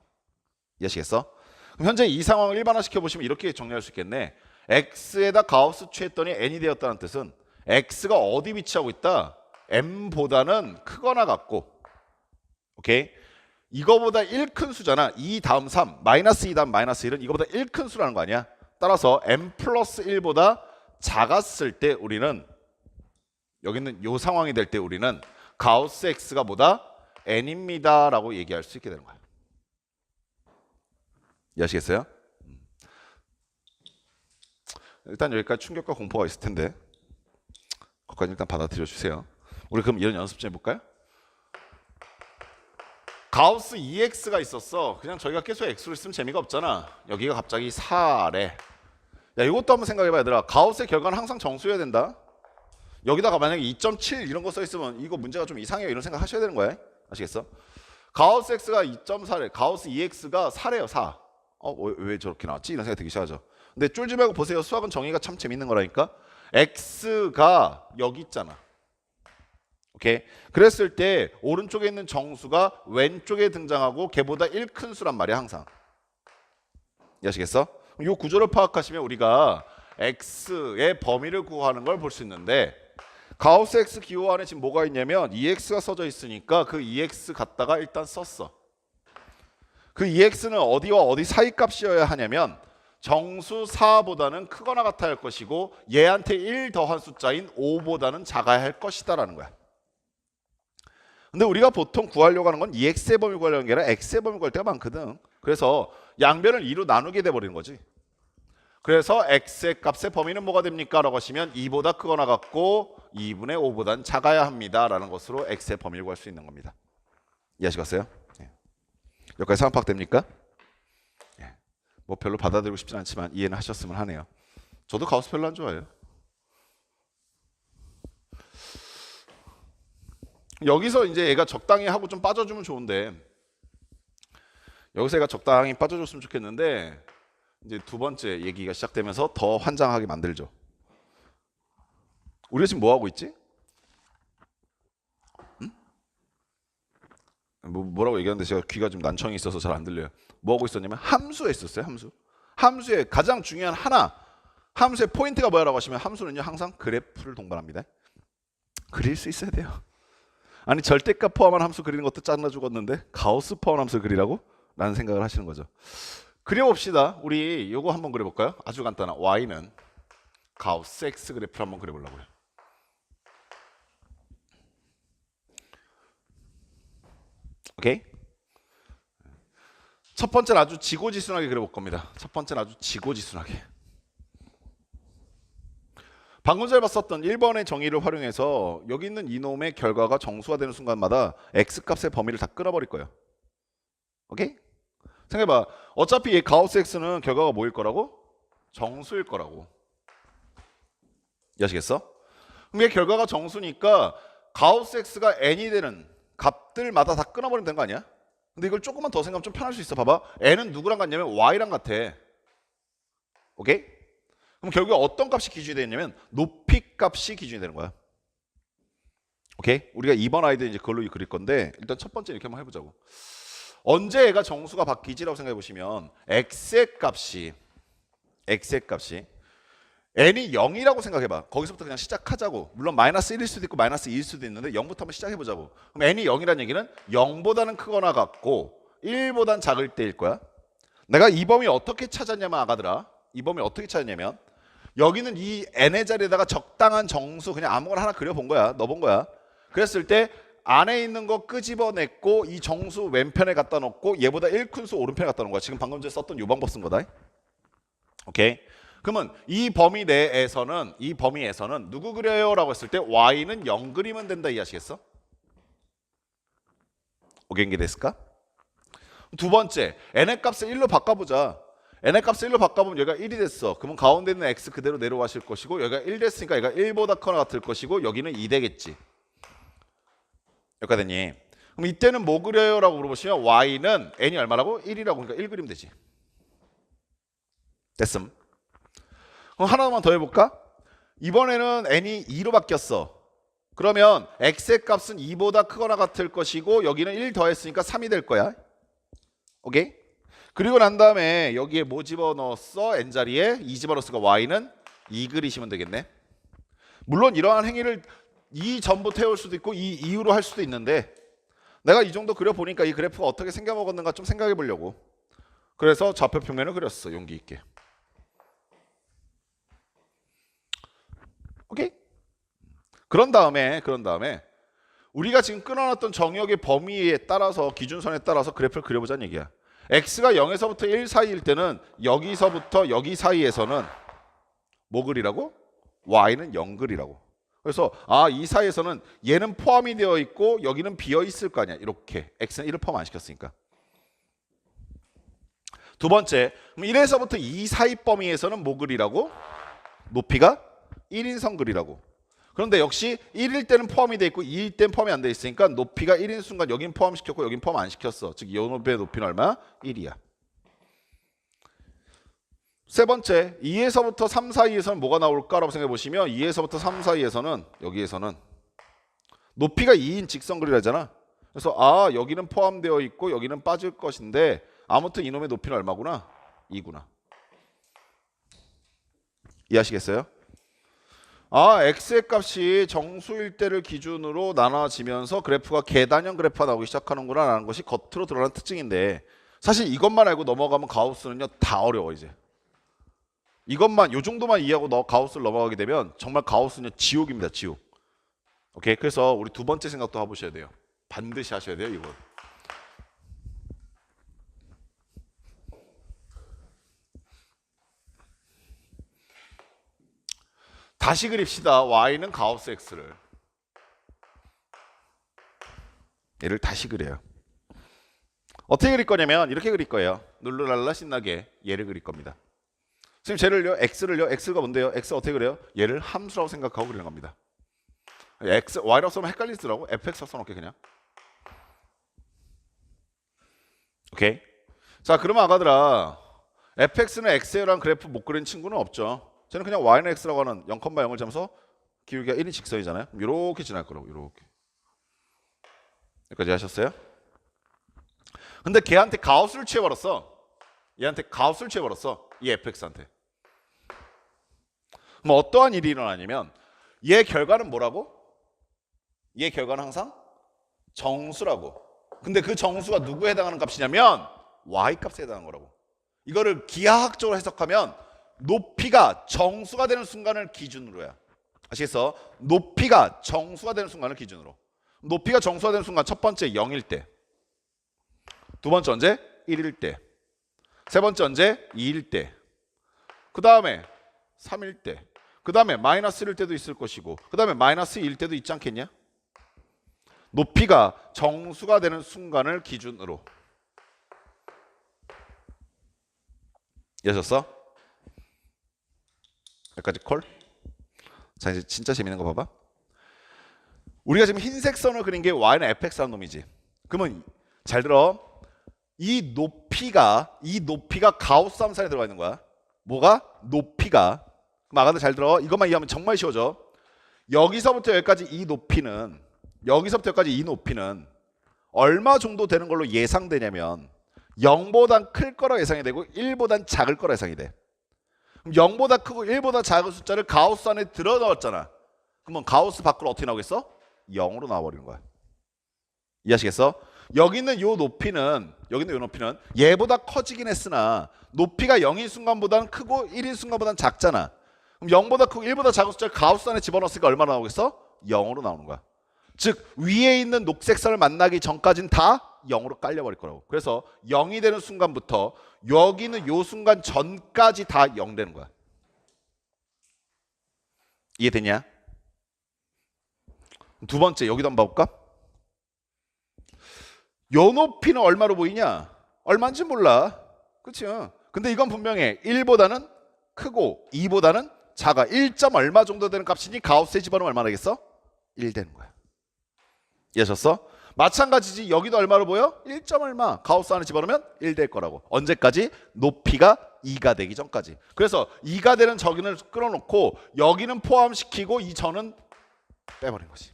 이해하시겠어? 그럼 현재 이 상황을 일반화시켜 보시면 이렇게 정리할 수 있겠네. x에다 가우스 취했더니 n이 되었다는 뜻은 x가 어디 위치하고 있다? m보다는 크거나 같고 오케이? 이거보다 1 큰 수잖아. 2 다음 3 마이너스 2 다음 마이너스 1은 이거보다 1 큰 수라는 거 아니야? 따라서 m 플러스 1보다 작았을 때 우리는 여기 있는 이 상황이 될 때 우리는 가우스 x가 뭐다? n입니다 라고 얘기할 수 있게 되는 거야. 이해하시겠어요? 일단 여기까지 충격과 공포가 있을 텐데 거기까지 일단 받아들여 주세요. 우리 그럼 이런 연습 좀 해볼까요? 가우스 EX가 있었어. 그냥 저희가 계속 X를 쓰면 재미가 없잖아. 여기가 갑자기 4래. 야 이것도 한번 생각해봐 얘들아. 가우스의 결과는 항상 정수여야 된다. 여기다가 만약에 2.7 이런 거 써있으면 이거 문제가 좀 이상해요 이런 생각 하셔야 되는 거야. 아시겠어? 가우스 X가 2.4래. 가우스 EX가 4래요 4. 왜 저렇게 나왔지? 이런 생각이 들기 시작하죠. 근데 쫄지 말고 보세요. 수학은 정의가 참 재밌는 거라니까. X가 여기 있잖아. 오케이? 그랬을 때 오른쪽에 있는 정수가 왼쪽에 등장하고 걔보다 1 큰 수란 말이야 항상. 이해하시겠어? 이 구조를 파악하시면 우리가 x의 범위를 구하는 걸 볼 수 있는데 가우스 x 기호 안에 지금 뭐가 있냐면 EX가 써져 있으니까 그 EX 갖다가 일단 썼어. 그 EX는 어디와 어디 사이 값이어야 하냐면 정수 4보다는 크거나 같아야 할 것이고 얘한테 1 더한 숫자인 5보다는 작아야 할 것이다 라는 거야. 근데 우리가 보통 구하려고 하는 건 EX의 범위 구하려는 게 아니라 X의 범위 구할 때가 많거든. 그래서 양변을 2로 나누게 돼버리는 거지. 그래서 X의 값의 범위는 뭐가 됩니까? 라고 하시면 2보다 크거나 같고 2분의 5보다는 작아야 합니다 라는 것으로 X의 범위를 구할 수 있는 겁니다. 이해하시겠어요? 예. 여기까지 상황 파악됩니까? 예. 뭐 별로 받아들이고 싶진 않지만 이해는 하셨으면 하네요. 저도 가우스 별로 안 좋아해요. 여기서 이제 얘가 적당히 하고 좀 빠져주면 좋은데 여기서 얘가 적당히 빠져줬으면 좋겠는데 이제 두 번째 얘기가 시작되면서 더 환장하게 만들죠. 우리가 지금 뭐 하고 있지? 응? 뭐라고 얘기하는데 제가 귀가 좀 난청이 있어서 잘 안 들려요. 뭐 하고 있었냐면 함수에 있었어요. 함수의 가장 중요한 하나, 함수의 포인트가 뭐야라고 하시면 함수는요 항상 그래프를 동반합니다. 그릴 수 있어야 돼요. 아니 절대값 포함한 함수 그리는 것도 짜증나 죽었는데 가우스 포함한 함수 그리라고? 라는 생각을 하시는 거죠. 그려봅시다. 우리 요거 한번 그려볼까요? 아주 간단한 y는 가우스 x 그래프를 한번 그려보려고요. 오케이? 첫 번째는 아주 지고지순하게 그려볼 겁니다. 첫 번째는 아주 지고지순하게. 방금 전에 봤었던 1번의 정의를 활용해서 여기 있는 이놈의 결과가 정수가 되는 순간마다 x값의 범위를 다 끌어버릴 거예요. 오케이? 생각해봐. 어차피 이 가우스 x는 결과가 뭐일 거라고? 정수일 거라고. 이해하시겠어? 그럼 이게 결과가 정수니까 가우스 x가 n이 되는 값들마다 다 끊어버리면 되는 거 아니야? 근데 이걸 조금만 더 생각하면 좀 편할 수 있어. 봐봐. n은 누구랑 같냐면 y랑 같아. 오케이? 그럼 결국에 어떤 값이 기준이 되냐면 높이 값이 기준이 되는 거야. 오케이? 우리가 2번 아이들 이제 그걸로 그릴 건데 일단 첫 번째 이렇게 한번 해보자고. 언제 얘가 정수가 바뀌지라고 생각해 보시면 x의 값이 n이 0이라고 생각해봐. 거기서부터 그냥 시작하자고. 물론 마이너스 1일 수도 있고 마이너스 2일 수도 있는데 0부터 한번 시작해보자고. 그럼 n이 0이라는 얘기는 0보다는 크거나 같고 1보다는 작을 때일 거야. 내가 이 범위 어떻게 찾았냐면 아가들아. 이 범위 어떻게 찾았냐면 여기는 이 n의 자리에다가 적당한 정수 그냥 아무거나 하나 그려본 거야. 넣어본 거야. 그랬을 때 안에 있는 거 끄집어냈고 이 정수 왼편에 갖다 놓고 얘보다 1 큰 수 오른편에 갖다 놓은 거야. 지금 방금 전에 썼던 이 방법 쓴 거다. 오케이. 그러면 이 범위 내에서는 이 범위에서는 누구 그려요? 라고 했을 때 y는 0 그리면 된다 이해하시겠어? 오겐게 됐을까? 두 번째 n의 값을 1로 바꿔보자. n의 값을 1로 바꿔보면 얘가 1이 됐어. 그러면 가운데 있는 x 그대로 내려가실 것이고 여기가 1 됐으니까 얘가 1보다 커나 같을 것이고 여기는 2 되겠지. 여기까지 됐니? 그럼 이때는 뭐 그려요? 라고 물어보시면 y는 n이 얼마라고? 1이라고. 그러니까 1 그리면 되지. 됐음. 그럼 하나만 더 해볼까? 이번에는 n이 2로 바뀌었어. 그러면 x의 값은 2보다 크거나 같을 것이고 여기는 1 더했으니까 3이 될 거야. 오케이? 그리고 난 다음에 여기에 뭐 집어넣었어? n자리에 2 집어넣었으니까 y는 2 그리시면 되겠네. 물론 이러한 행위를 이 전부 태울 수도 있고 이 이후로 할 수도 있는데 내가 이 정도 그려보니까 이 그래프가 어떻게 생겨먹었는가 좀 생각해 보려고. 그래서 좌표 평면을 그렸어. 용기 있게. 오케이? 그런 다음에 우리가 지금 끊어놨던 정역의 범위에 따라서 기준선에 따라서 그래프를 그려보자는 얘기야. x가 0에서부터 1 사이일 때는 여기서부터 여기 사이에서는 뭐 그리라고? y는 0 그리라고. 그래서 이 사이에서는 얘는 포함이 되어 있고 여기는 비어 있을 거 아니야. 이렇게 x는 1을 포함 안 시켰으니까. 두 번째, 그럼 1에서부터 2 사이 범위에서는 뭐 그리라고? 높이가 1인선 그리라고. 그런데 역시 1일 때는 포함이 돼 있고 2일 때는 포함이 안 돼 있으니까 높이가 1인 순간 여긴 포함시켰고 여긴 포함 안 시켰어. 즉 이 높이의 높이는 얼마? 1이야. 세 번째, 2에서부터 3 사이에서는 뭐가 나올까라고 생각해 보시면 2에서부터 3 사이에서는 여기에서는 높이가 2인 직선그리라잖아. 그래서 아 여기는 포함되어 있고 여기는 빠질 것인데 아무튼 이놈의 높이는 얼마구나? 2구나. 이해하시겠어요? 아 x의 값이 정수일 때를 기준으로 나눠지면서 그래프가 계단형 그래프가 나오기 시작하는구나 라는 것이 겉으로 드러나는 특징인데 사실 이것만 알고 넘어가면 가우스는요 다 어려워 이제. 이것만 요 정도만 이해하고 가우스를 넘어가게 되면 정말 가우스는 지옥입니다. 지옥. 오케이. 그래서 우리 두 번째 생각도 해보셔야 돼요. 반드시 하셔야 돼요. 이거. 다시 그립시다. y는 가우스 x를. 얘를 다시 그려요. 어떻게 그릴 거냐면 이렇게 그릴 거예요. 룰루랄라 신나게 얘를 그릴 겁니다. 지금 쟤를요, x를요, x가 뭔데요? x 어떻게 그래요? 얘를 함수라고 생각하고 그리는 겁니다. x, y라고 써면 헷갈리더라고. fx 써놓게 그냥. 오케이. 자, 그러면 아가들아, fx는 x랑 그래프 못 그린 친구는 없죠. 쟤는 그냥 y는 x라고 하는 0,0을 잡아서 기울기가 1인 직선이잖아요. 이렇게 지날 거라고. 이렇게. 여기까지 하셨어요? 근데 걔한테 가우스를 취해버렸어. 얘한테 가우스를 취해버렸어. 이 fx한테. 그럼 어떠한 일이 일어나냐면 얘 결과는 뭐라고? 얘 결과는 항상 정수라고. 근데 그 정수가 누구에 해당하는 값이냐면 y값에 해당하는 거라고. 이거를 기하학적으로 해석하면 높이가 정수가 되는 순간을 기준으로야. 아시겠어? 높이가 정수가 되는 순간을 기준으로. 높이가 정수가 되는 순간 첫 번째 0일 때, 두 번째 언제? 1일 때, 세 번째 언제? 2일 때, 그 다음에 3일 때, 그 다음에 마이너스 1일 때도 있을 것이고 그 다음에 마이너스 2일 때도 있지 않겠냐? 높이가 정수가 되는 순간을 기준으로. 이해하셨어? 여기까지 콜? 자 이제 진짜 재밌는 거 봐봐. 우리가 지금 흰색 선을 그린 게 y는 fx라는 놈이지. 그러면 잘 들어. 이 높이가 가우스 함수 들어가 있는 거야. 뭐가? 높이가. 그럼 아가들 잘 들어. 이것만 이해하면 정말 쉬워져. 여기서부터 여기까지 이 높이는 얼마 정도 되는 걸로 예상되냐면 0보단 클 거라 예상이 되고 1보단 작을 거라 예상이 돼. 그럼 0보다 크고 1보다 작은 숫자를 가우스 안에 들어 넣었잖아. 그러면 가우스 밖으로 어떻게 나오겠어? 0으로 나와버리는 거야. 이해하시겠어? 여기 있는 요 높이는 얘보다 커지긴 했으나 높이가 0인 순간보다는 크고 1인 순간보다는 작잖아. 그럼 0보다 크고 1보다 작은 숫자를 가우스 안에 집어넣었으니까 얼마나 나오겠어? 0으로 나오는 거야. 즉 위에 있는 녹색 선을 만나기 전까지는 다 0으로 깔려버릴 거라고. 그래서 0이 되는 순간부터 여기는 요 순간 전까지 다 0 되는 거야. 이해됐냐? 두 번째 여기도 한번 봐볼까? 요 높이는 얼마로 보이냐? 얼마인지 몰라. 그치? 근데 이건 분명해. 1보다는 크고 2보다는 작아. 1점 얼마 정도 되는 값이니 가우스에 집어넣으면 얼마 되겠어? 1 되는 거야. 이해하셨어? 마찬가지지. 여기도 얼마로 보여? 1점 얼마. 가우스 안에 집어넣으면 1 될 거라고. 언제까지? 높이가 2가 되기 전까지. 그래서 2가 되는 저기는 끌어놓고 여기는 포함시키고 이 전은 빼버린 거지.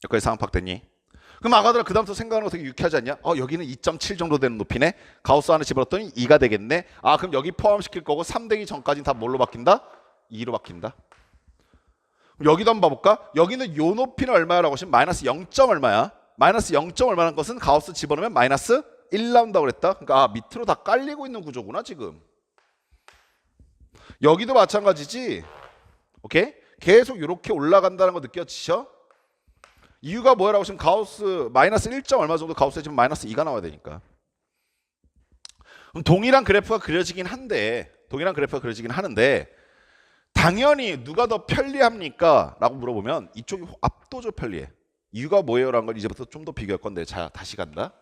여기까지 상황 파악됐니? 그럼 아가들아 그 다음부터 생각하는 거 되게 유쾌하지 않냐? 여기는 2.7 정도 되는 높이네. 가우스 안에 집어넣었더니 2가 되겠네. 그럼 여기 포함시킬 거고 3 되기 전까지는 다 뭘로 바뀐다? 2로 바뀐다. 그럼 여기도 한번 봐볼까? 여기는 요 높이는 얼마라고 하시면 마이너스 0. 얼마야? 마이너스 0. 얼마라는 것은 가우스 집어넣으면 마이너스 1 나온다고 그랬다. 그러니까 밑으로 다 깔리고 있는 구조구나 지금. 여기도 마찬가지지. 오케이? 계속 이렇게 올라간다는 거 느껴지셔? 이유가 뭐라고 하시면 가우스 마이너스 1. 얼마 정도 가우스에 지금 마이너스 2가 나와야 되니까. 그럼 동일한 그래프가 그려지긴 하는데 당연히 누가 더 편리합니까? 라고 물어보면 이쪽이 압도적으로 편리해. 이유가 뭐예요? 라는 걸 이제부터 좀 더 비교할 건데 자 다시 간다.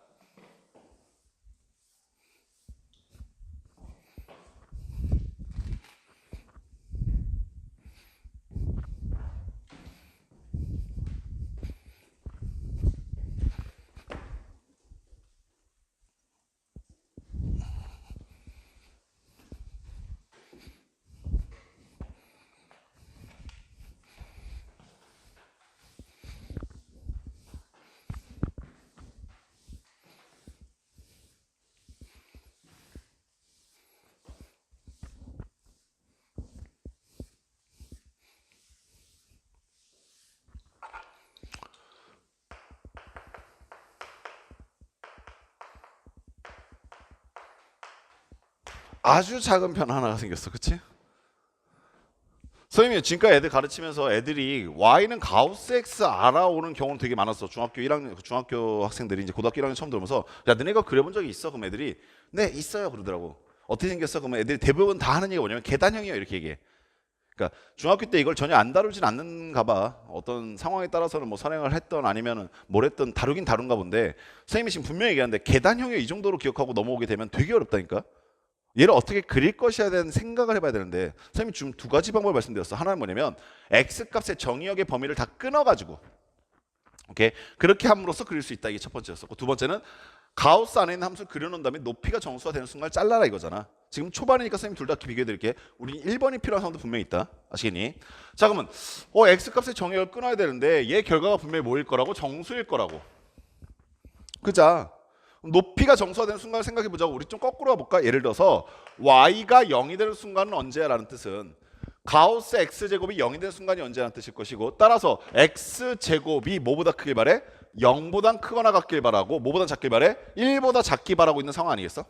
아주 작은 변 하나가 생겼어. 그치? 선생님이 지금까지 애들 가르치면서 애들이 Y는 가우스 X 알아오는 경우는 되게 많았어. 중학교 1학년, 중학교 학생들이 이제 고등학교 1학년 처음 들으면서 야, 너네가 그려본 적이 있어? 그럼 애들이 네, 있어요. 그러더라고. 어떻게 생겼어? 그러면 애들이 대부분 다 하는 얘기가 뭐냐면 계단형이에요. 이렇게 얘기해. 그러니까 중학교 때 이걸 전혀 안 다루진 않는가 봐. 어떤 상황에 따라서는 뭐 선행을 했던 아니면 뭘 했던 다루긴 다룬가 본데 선생님이 지금 분명히 얘기하는데 계단형이 이 정도로 기억하고 넘어오게 되면 되게 어렵다니까. 얘를 어떻게 그릴 것이야 되는 생각을 해봐야 되는데 선생님이 지금 두 가지 방법을 말씀드렸어. 하나는 뭐냐면 x값의 정의역의 범위를 다 끊어가지고 오케이 그렇게 함으로써 그릴 수 있다. 이게 첫 번째였었고 두 번째는 가우스 안에 있는 함수를 그려놓은 다음에 높이가 정수가 되는 순간 잘라라 이거잖아. 지금 초반이니까 선생님 둘 다 비교해드릴게. 우리 1번이 필요한 사람도 분명히 있다. 아시겠니? 자 그러면 x값의 정의역을 끊어야 되는데 얘 결과가 분명히 뭐일 거라고? 정수일 거라고. 그자 높이가 정수가 되는 순간을 생각해 보자고. 우리 좀 거꾸로 가볼까? 예를 들어서 y가 0이 되는 순간은 언제야? 라는 뜻은 가우스 x제곱이 0이 되는 순간이 언제라는 뜻일 것이고 따라서 x제곱이 뭐보다 크길 바래? 0보단 크거나 같길 바라고 뭐보다 작길 바래? 1보다 작기 바라고 있는 상황 아니겠어?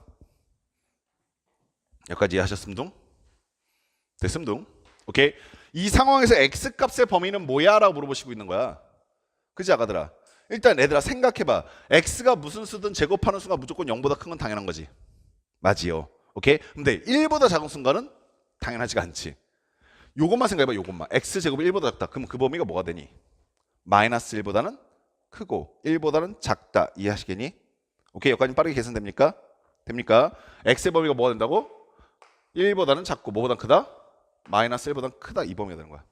여기까지 이해하셨음둥? 됐음둥? 오케이? 이 상황에서 x값의 범위는 뭐야? 라고 물어보시고 있는 거야. 그지 아가들아? 일단 얘들아 생각해봐. x가 무슨 수든 제곱하는 순간 무조건 0보다 큰 건 당연한 거지. 맞지요. 오케이? 근데 1보다 작은 순간은 당연하지가 않지. 요것만 생각해봐. 요것만. x제곱이 1보다 작다. 그럼 그 범위가 뭐가 되니? 마이너스 1보다는 크고 1보다는 작다. 이해하시겠니? 오케이? 여기까지 빠르게 계산됩니까? 됩니까? x의 범위가 뭐가 된다고? 1보다는 작고 뭐보다 크다? 마이너스 1보다 크다. 이 범위가 되는 거야.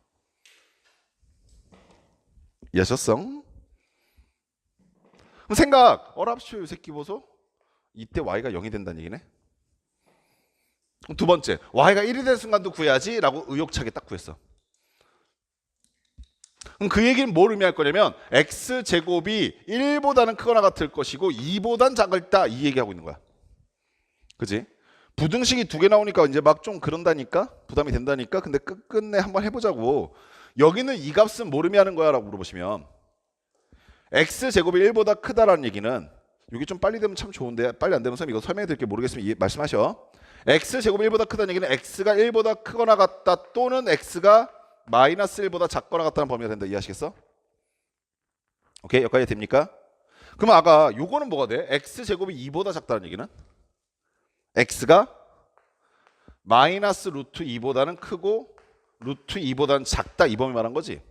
이해하셨어? 그럼 생각 어랍쇼 이 새끼 보소 이때 y가 0이 된다는 얘기네. 그럼 두 번째 y가 1이 되는 순간도 구해야지 라고 의욕차게 딱 구했어. 그럼 그 얘기는 뭘 의미할 거냐면 x제곱이 1보다는 크거나 같을 것이고 2보단 작을다 이 얘기하고 있는 거야. 그지? 부등식이 두 개 나오니까 이제 막 좀 그런다니까 부담이 된다니까. 근데 끝끝내 한번 해보자고. 여기는 이 값은 뭘 의미하는 거야 라고 물어보시면 x제곱이 1보다 크다라는 얘기는 이게 좀 빨리 되면 참 좋은데 빨리 안 되면 선생님 이거 설명해 드릴게. 모르겠으면 말씀하셔. x제곱이 1보다 크다는 얘기는 x가 1보다 크거나 같다 또는 x가 마이너스 1보다 작거나 같다는 범위가 된다. 이해하시겠어? 오케이 여기까지 됩니까? 그럼 아까 요거는 뭐가 돼? x제곱이 2보다 작다는 얘기는 x가 마이너스 루트 2보다는 크고 루트 2보다는 작다 이 범위 말한 거지.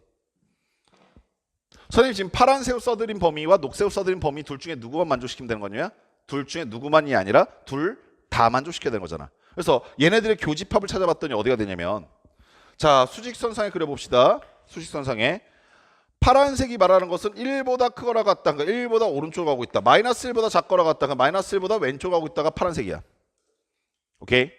선생님 지금 파란색 써드린 범위와 녹색 써드린 범위 둘 중에 누구만 만족시키면 되는 거냐? 둘 중에 누구만이 아니라 둘 다 만족시켜야 되는 거잖아. 그래서 얘네들의 교집합을 찾아봤더니 어디가 되냐면 자 수직선상에 그려봅시다. 수직선상에 파란색이 말하는 것은 1보다 크거나 같다. 그러니까 1보다 오른쪽 가고 있다. 마이너스 1보다 작거나 같다. 그러니까 마이너스 1보다 왼쪽 가고 있다가 파란색이야. 오케이?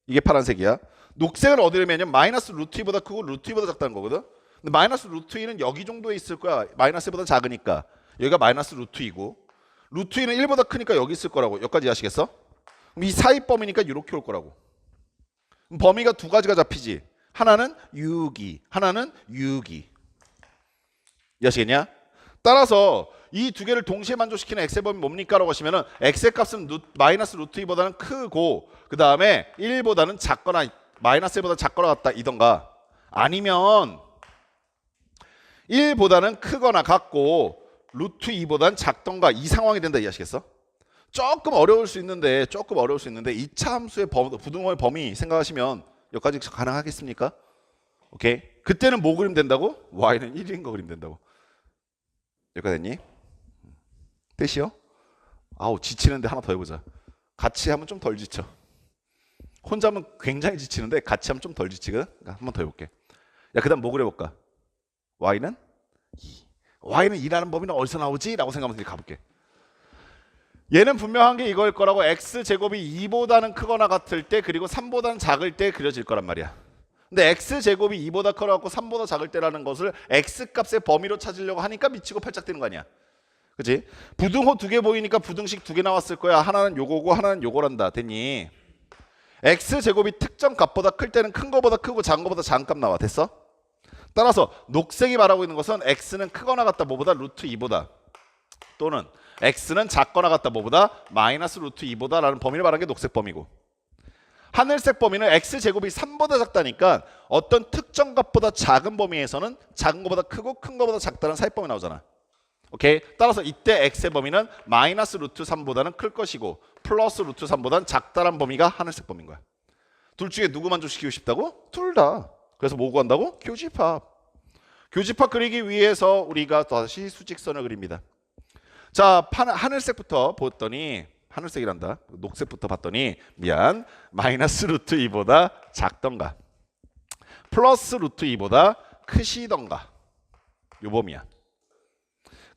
이게 파란색이야. 녹색은 어디를 매냐면 마이너스 루트 2보다 크고 루트 2보다 작다는 거거든. 근데 마이너스 루트 2는 여기 정도에 있을 거야. 마이너스 1보다 작으니까. 여기가 마이너스 루트 2고 루트 2는 1보다 크니까 여기 있을 거라고. 여기까지 아시겠어? 그럼 이 사이 범위니까 이렇게 올 거라고. 그럼 범위가 두 가지가 잡히지. 하나는 6이 하나는 6이. 이해하시겠냐? 따라서 이 두 개를 동시에 만족시키는 x의 범위 뭡니까? 라고 하시면은 x의 값은 마이너스 루트 2보다는 크고 그 다음에 1보다는 작거나 마이너스 1보다 작거나 같다 이던가 아니면 1보다는 크거나 같고 루트 2보다는 작던가 이 상황이 된다. 이해하시겠어? 조금 어려울 수 있는데 2차 함수의 부등호의 범위 생각하시면 여기까지 가능하겠습니까? 오케이. 그때는 뭐 그리면 된다고? y는 1인 거 그리면 된다고. 여기까지 됐니? 됐시요? 아우 지치는데 하나 더 해보자. 같이 하면 좀 덜 지쳐. 혼자 하면 굉장히 지치는데 같이 하면 좀 덜 지치거든? 그러니까 한 번 더 해볼게. 야, 그 다음 뭐 그려볼까? y는 2. y는 2라는 범위는 어디서 나오지? 라고 생각하면서 가볼게. 얘는 분명한 게 이거일 거라고. x제곱이 2보다는 크거나 같을 때 그리고 3보다는 작을 때 그려질 거란 말이야. 근데 x제곱이 2보다 크거나 같고 3보다 작을 때라는 것을 x값의 범위로 찾으려고 하니까 미치고 팔짝 뛰는 거 아니야. 그치? 부등호 두 개 보이니까 부등식 두 개 나왔을 거야. 하나는 요거고 하나는 요거란다. 됐니? x제곱이 특정 값보다 클 때는 큰 거보다 크고 작은 거보다 작은 값 나와. 됐어? 따라서 녹색이 말하고 있는 것은 x는 크거나 같다 뭐보다 루트 2보다 또는 x는 작거나 같다 뭐보다 마이너스 루트 2보다 라는 범위를 말하는 게 녹색 범위고 하늘색 범위는 x제곱이 3보다 작다니까 어떤 특정 값보다 작은 범위에서는 작은 것보다 크고 큰 것보다 작다는 사이범위 나오잖아. 오케이? 따라서 이때 x의 범위는 마이너스 루트 3보다는 클 것이고 플러스 루트 3보다는 작다란 범위가 하늘색 범위인 거야. 둘 중에 누구 만족시키고 싶다고? 둘 다. 그래서 뭐 구한다고? 교집합. 교집합 그리기 위해서 우리가 다시 수직선을 그립니다. 자, 하늘색부터 봤더니 하늘색이란다. 녹색부터 봤더니 미안. 마이너스 루트 2보다 작던가 플러스 루트 2보다 크시던가 요 범위야.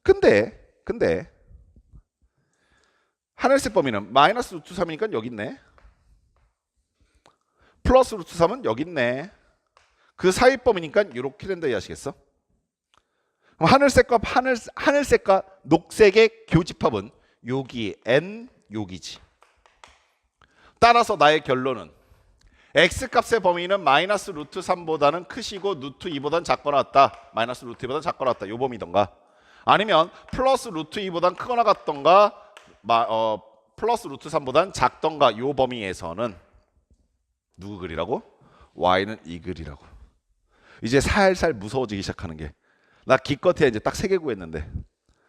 근데 하늘색 범위는 마이너스 루트 3이니까 여기 있네. 플러스 루트 3은 여기 있네. 그 사이 범위니까 이렇게 된다 이해하시겠어? 그럼 하늘색과 녹색의 교집합은 여기 n 여기지. 따라서 나의 결론은 x값의 범위는 마이너스 루트 3보다는 크시고 루트 2보다는 작거나 같다. 마이너스 루트 2보다는 작거나 같다. 요 범위던가 아니면 플러스 루트 2보다는 크거나 같던가 플러스 루트 3보다는 작던가 요 범위에서는 누구 그리라고? y는 이 그리라고. 이제 살살 무서워지기 시작하는 게 나 기껏해야 이제 딱 3개 구했는데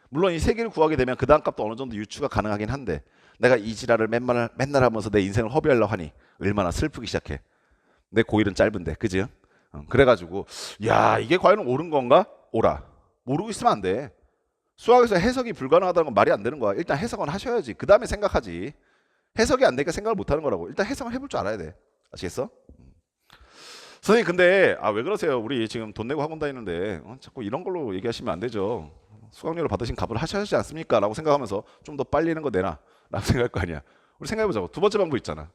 물론 이 3개를 구하게 되면 그 다음 값도 어느 정도 유추가 가능하긴 한데 내가 이 지랄을 맨날 하면서 내 인생을 허비하려고 하니 얼마나 슬프기 시작해. 내 고일은 짧은데 그지? 그래가지고 야 이게 과연 옳은 건가? 옳아. 모르고 있으면 안 돼. 수학에서 해석이 불가능하다는 건 말이 안 되는 거야. 일단 해석은 하셔야지. 그 다음에 생각하지. 해석이 안 되니까 생각을 못 하는 거라고. 일단 해석을 해볼 줄 알아야 돼. 아시겠어? 선생님 근데 왜 그러세요? 우리 지금 돈 내고 학원 다니는데 자꾸 이런 걸로 얘기하시면 안 되죠. 수강료를 받으신 값을 하셔야지 않습니까? 라고 생각하면서 좀 더 빨리 있는 거 내놔 라고 생각할 거 아니야. 우리 생각해보자고. 두 번째 방법 있잖아.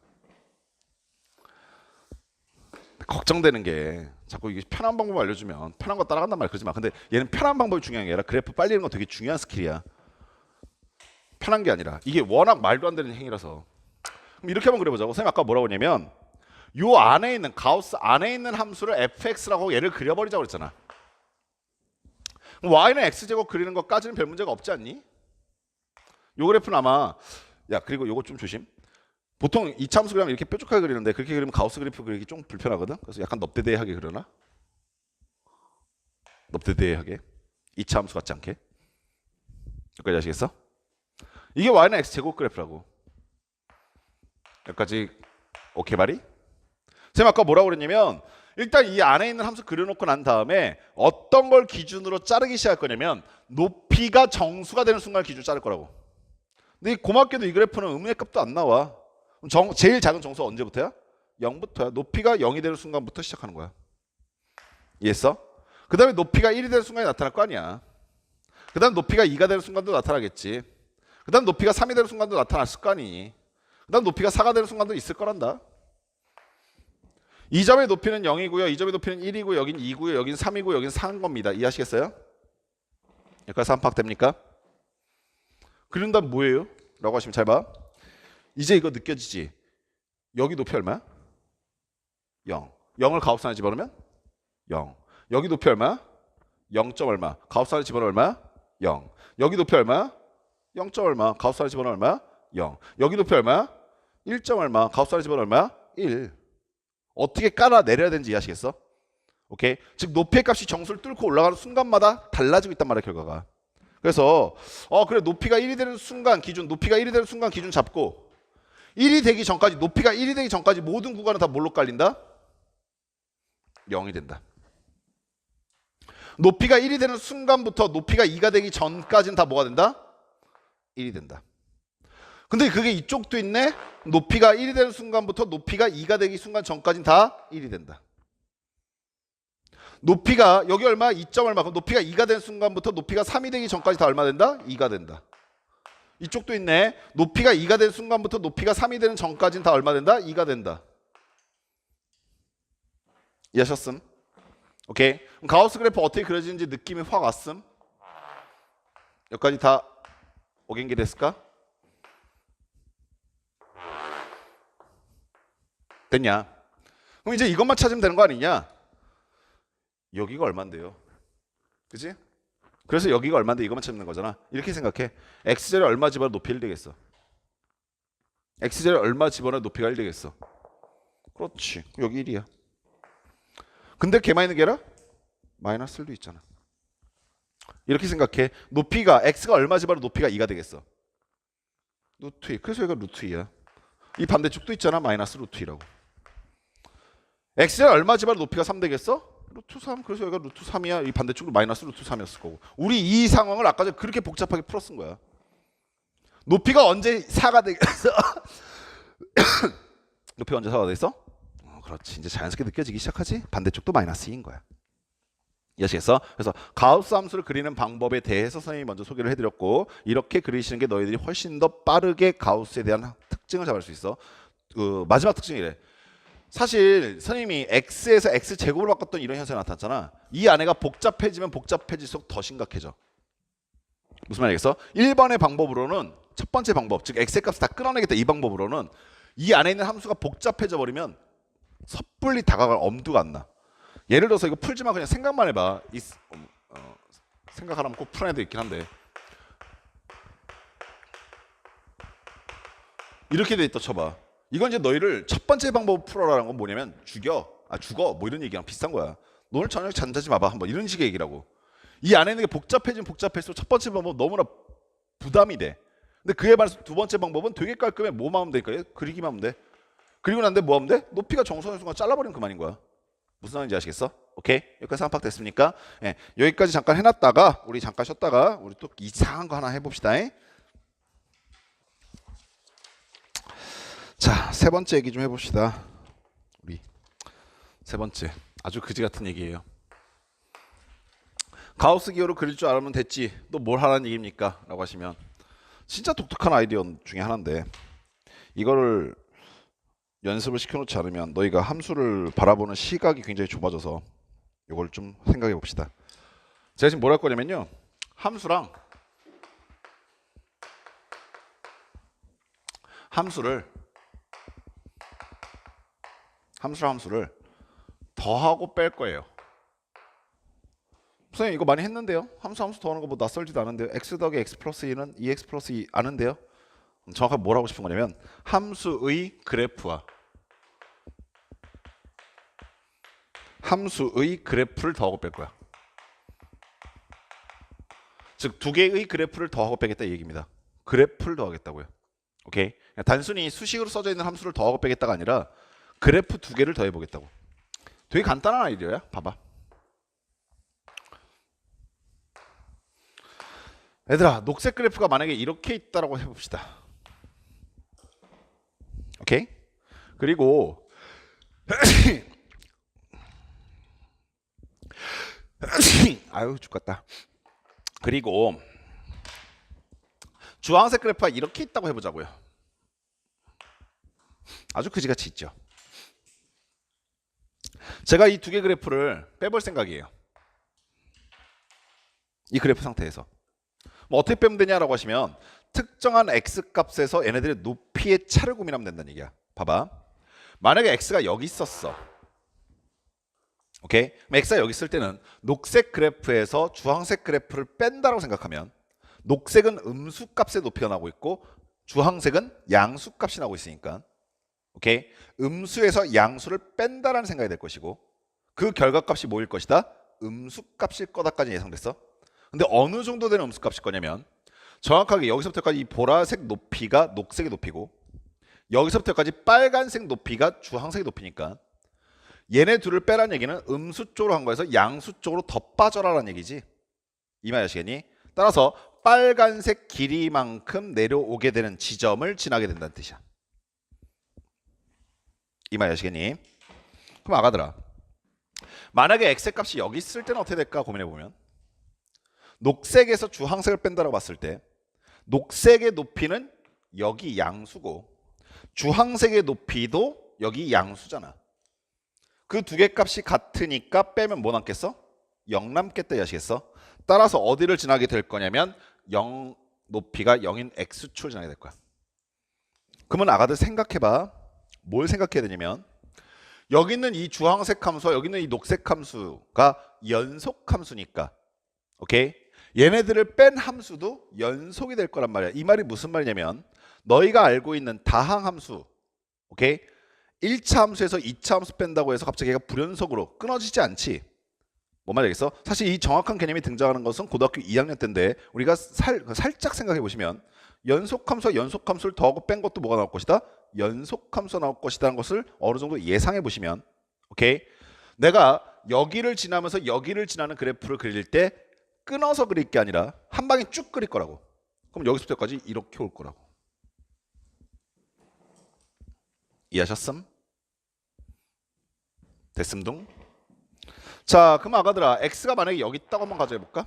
걱정되는 게 자꾸 이게 편한 방법 알려주면 편한 거 따라간단 말이야. 그러지 마. 근데 얘는 편한 방법이 중요한 게 아니라 그래프 빨리 있는 거 되게 중요한 스킬이야. 편한 게 아니라 이게 워낙 말도 안 되는 행위라서. 그럼 이렇게 한번 그려보자고. 선생님 아까 뭐라고 했냐면 요 안에 있는 가우스 안에 있는 함수를 fx라고 얘를 그려버리자고 그랬잖아. y는 x제곱 그리는 것까지는 별 문제가 없지 않니? 요 그래프는 아마 그리고 요거 좀 조심. 보통 이차 함수 그리면 이렇게 뾰족하게 그리는데 그렇게 그리면 가우스 그래프 그리기 좀 불편하거든. 그래서 약간 넙대대하게 그려놔. 넙대대하게. 이차 함수 같지 않게. 여기까지 아시겠어? 이게 y는 x제곱 그래프라고. 여기까지 오케이 말이? 선생님 아까 뭐라고 그랬냐면 일단 이 안에 있는 함수 그려놓고 난 다음에 어떤 걸 기준으로 자르기 시작할 거냐면 높이가 정수가 되는 순간 기준 자를 거라고. 근데 고맙게도 이 그래프는 의문의 값도 안 나와. 제일 작은 정수가 언제부터야? 0부터야. 높이가 0이 되는 순간부터 시작하는 거야. 이해했어? 그 다음에 높이가 1이 되는 순간이 나타날 거 아니야. 그 다음 높이가 2가 되는 순간도 나타나겠지. 그 다음 높이가 3이 되는 순간도 나타났을 거 아니. 그 다음 높이가 4가 되는 순간도 있을 거란다. 이 점의 높이는 0이고요. 이 점의 높이는 1이고 여긴 2고요. 여긴 3이고 여긴 4인 겁니다. 이해하시겠어요? 여기까지 파악됩니까? 그런 다음 뭐예요? 라고 하시면 잘 봐. 이제 이거 느껴지지? 여기 높이 얼마야? 0. 0을 가우스 안에 집어넣으면 0. 여기 높이 얼마야? 0. 얼마? 가우스 안에 집어넣으면 얼마야? 0. 여기 높이 얼마야? 0. 얼마? 가우스 안에 집어넣으면 얼마야? 0. 여기 높이 얼마야? 1. 얼마? 가우스 안에 집어넣으면 얼마야? 1. 어떻게 깔아 내려야 되는지 이해하시겠어? 오케이? 즉 높이의 값이 정수를 뚫고 올라가는 순간마다 달라지고 있단 말이야 결과가. 그래서 그래 높이가 1이 되는 순간 기준 높이가 1이 되는 순간 기준 잡고 1이 되기 전까지 높이가 1이 되기 전까지 모든 구간은 다 뭘로 깔린다? 0이 된다. 높이가 1이 되는 순간부터 높이가 2가 되기 전까지는 다 뭐가 된다? 1이 된다. 근데 그게 이쪽도 있네. 높이가 1이 되는 순간부터 높이가 2가 되기 순간 전까지는 다 1이 된다. 높이가 여기 얼마? 2. 얼마. 그럼 높이가 2가 되는 순간부터 높이가 3이 되기 전까지 다 얼마 된다? 2가 된다. 이쪽도 있네. 높이가 2가 되는 순간부터 높이가 3이 되는 전까지는 다 얼마 된다? 2가 된다. 이해하셨음? 오케이. 그럼 가우스 그래프 어떻게 그려지는지 느낌이 확 왔음? 여기까지 다 오겐게 됐을까? 됐냐? 그럼 이제 이것만 찾으면 되는 거 아니냐? 여기가 얼만데요? 그치? 그래서 여기가 얼만데 이것만 찾는 거잖아. 이렇게 생각해. x제를 얼마 집어넣어 높이 1 되겠어. x제를 얼마 집어넣어 높이가 1 되겠어. 그렇지. 여기 1이야. 근데 걔만 있는 게 아니라 마이너스 1도 있잖아. 이렇게 생각해. 높이가 x가 얼마 집어도 높이가 2가 되겠어. 루트 2. 그래서 여기가 루트 2야. 이 반대쪽도 있잖아. 마이너스 루트 2라고. x가 얼마 집어도 높이가 3 되겠어? 루트 3. 그래서 여기가 루트 3이야. 이 반대쪽으로 마이너스 루트 3이었을 거고. 우리 이 상황을 아까 전에 그렇게 복잡하게 풀어쓴 거야. 높이가 언제 4가 되겠어? 높이가 언제 4가 되겠어? 그렇지. 이제 자연스럽게 느껴지기 시작하지? 반대쪽도 마이너스 2인 거야. 이해하시겠어? 그래서 가우스 함수를 그리는 방법에 대해서 선생님이 먼저 소개를 해드렸고, 이렇게 그리시는 게 너희들이 훨씬 더 빠르게 가우스에 대한 특징을 잡을 수 있어. 그 마지막 특징이래. 사실 선생님이 x에서 x제곱으로 바꿨던 이런 현상이 나타났잖아. 이 안에가 복잡해지면 복잡해질수록 더 심각해져. 무슨 말이겠어? 1번의 방법으로는, 첫 번째 방법, 즉 x의 값을 다 끌어내겠다 이 방법으로는 이 안에 있는 함수가 복잡해져 버리면 섣불리 다가갈 엄두가 안 나. 예를 들어서 이거 풀지만 그냥 생각만 해봐. 생각하라면 꼭 푸는 애도 있긴 한데, 이렇게 돼 있다 쳐봐. 이건 이제 너희를 첫 번째 방법 풀어라는 건 뭐냐면 죽여, 죽어, 뭐 이런 얘기랑 비슷한 거야. 너는 저녁 잠자지 마봐, 한번 이런 식의 얘기라고. 이 안에 있는 게 복잡해지면 복잡할수록 첫 번째 방법은 너무나 부담이 돼. 근데 그에 반해서 두 번째 방법은 되게 깔끔해. 뭐만 하면 되니까 그리기만 하면 돼. 그리고 난데 뭐 하면 돼? 높이가 정선의 순간 잘라버리면 그만인 거야. 무슨 말인지 아시겠어? 오케이? 여기까지 상황 파악됐습니까? 예, 여기까지 잠깐 해놨다가 우리 잠깐 쉬었다가 우리 또 이상한 거 하나 해봅시다. 자, 세 번째 얘기 좀 해봅시다. 우리 세 번째 아주 그지 같은 얘기예요. 가우스 기호로 그릴 줄 알면 됐지. 또 뭘 하라는 얘기입니까? 라고 하시면 진짜 독특한 아이디어 중에 하나인데, 이거를 연습을 시켜놓지 않으면 너희가 함수를 바라보는 시각이 굉장히 좁아져서 이걸 좀 생각해 봅시다. 제가 지금 뭘 할 거냐면요, 함수를 더하고 뺄 거예요. 선생님 이거 많이 했는데요. 함수 더하는 거 뭐 낯설지도 않은데요. x 더하기 x 플러스 2는 2x 플러스 2 아는데요. 정확하게 뭘 하고 싶은 거냐면 함수의 그래프를 더하고 뺄 거야. 즉 두 개의 그래프를 더하고 빼겠다 이 얘기입니다. 그래프를 더하겠다고요. 오케이? 단순히 수식으로 써져 있는 함수를 더하고 빼겠다가 아니라 그래프 두 개를 더해 보겠다고. 되게 간단한 아이디어야. 봐봐. 얘들아, 녹색 그래프가 만약에 이렇게 있다라고 해봅시다. 오케이? 그리고 아유 죽겠다. 그리고 주황색 그래프가 이렇게 있다고 해보자고요. 아주 그지같이 있죠. 제가 이 두 개 그래프를 빼볼 생각이에요. 이 그래프 상태에서 뭐 어떻게 빼면 되냐라고 하시면 특정한 x값에서 얘네들의 높이의 차를 고민하면 된다는 얘기야. 봐봐. 만약에 x가 여기 있었어. 오케이? x가 여기 있을 때는 녹색 그래프에서 주황색 그래프를 뺀다라고 생각하면 녹색은 음수값의 높이가 나오고 있고 주황색은 양수값이 나오고 있으니까, 오케이? 음수에서 양수를 뺀다라는 생각이 될 것이고 그 결과값이 뭐일 것이다? 음수값일 거다까지 예상됐어. 근데 어느 정도 되는 음수값일 거냐면 정확하게 여기서부터까지 이 보라색 높이가 녹색의 높이고 여기서부터까지 빨간색 높이가 주황색의 높이니까 얘네 둘을 빼라는 얘기는 음수 쪽으로 한 거에서 양수 쪽으로 더 빠져라라는 얘기지. 이 말 아시겠니? 따라서 빨간색 길이만큼 내려오게 되는 지점을 지나게 된다는 뜻이야. 이 말 아시겠니? 그럼 아가들아, 만약에 x의 값이 여기 있을 때는 어떻게 될까 고민해보면 녹색에서 주황색을 뺀다고 봤을 때 녹색의 높이는 여기 양수고 주황색의 높이도 여기 양수잖아. 그 두 개 값이 같으니까 빼면 뭐 남겠어? 0 남겠다 이 아시겠어? 따라서 어디를 지나게 될 거냐면 0 높이가 0인 x축을 지나게 될 거야. 그러면 아가들 생각해봐. 뭘 생각해야 되냐면 여기 있는 이 주황색 함수와 여기 있는 이 녹색 함수가 연속 함수니까, 오케이? 얘네들을 뺀 함수도 연속이 될 거란 말이야. 이 말이 무슨 말이냐면 너희가 알고 있는 다항 함수, 오케이? 1차 함수에서 2차 함수 뺀다고 해서 갑자기 얘가 불연속으로 끊어지지 않지. 뭔 말이겠어? 사실 이 정확한 개념이 등장하는 것은 고등학교 2학년 때인데 우리가 살짝 생각해 보시면 연속함수와 연속함수를 더하고 뺀 것도 뭐가 나올 것이다? 연속함수가 나올 것이라는 것을 어느 정도 예상해 보시면 오케이? 내가 여기를 지나면서 여기를 지나는 그래프를 그릴 때 끊어서 그릴 게 아니라 한 방에 쭉 그릴 거라고. 그럼 여기서부터까지 이렇게 올 거라고. 이해하셨음? 됐음둥? 자, 그럼 아가들아, x가 만약에 여기 있다고 한번 가져볼까?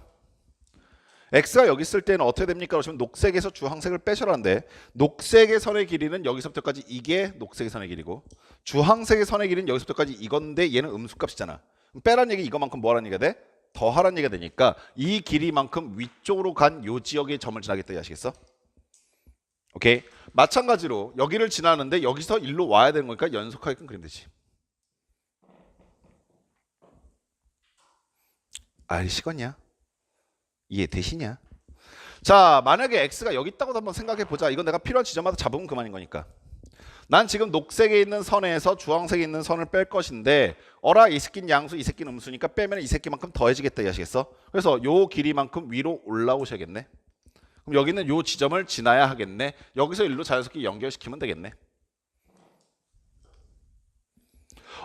x가 여기 있을 때는 어떻게 됩니까? 그러시면 녹색에서 주황색을 빼셔라는데 녹색의 선의 길이는 여기서부터까지 이게 녹색의 선의 길이고 주황색의 선의 길이는 여기서부터까지 이건데 얘는 음수값이잖아. 빼라는 얘기 이거만큼 뭐라는 얘기가 돼? 더하라는 얘기가 되니까 이 길이만큼 위쪽으로 간 요 지역의 점을 지나겠다 아시겠어? 오케이? 마찬가지로 여기를 지나는데 여기서 일로 와야 되는 거니까 연속하게끔 그리면 되지. 알시겠냐? 이해되시냐? 자, 만약에 x가 여기 있다고 한번 생각해 보자. 이건 내가 필요한 지점마다 잡으면 그만인 거니까. 난 지금 녹색에 있는 선에서 주황색에 있는 선을 뺄 것인데 어라 이 새끼는 양수 이 새끼는 음수니까 빼면 이 새끼만큼 더해지겠다 이해하시겠어? 그래서 요 길이만큼 위로 올라오셔야겠네. 그럼 여기는 요 지점을 지나야 하겠네. 여기서 일로 자연스럽게 연결시키면 되겠네.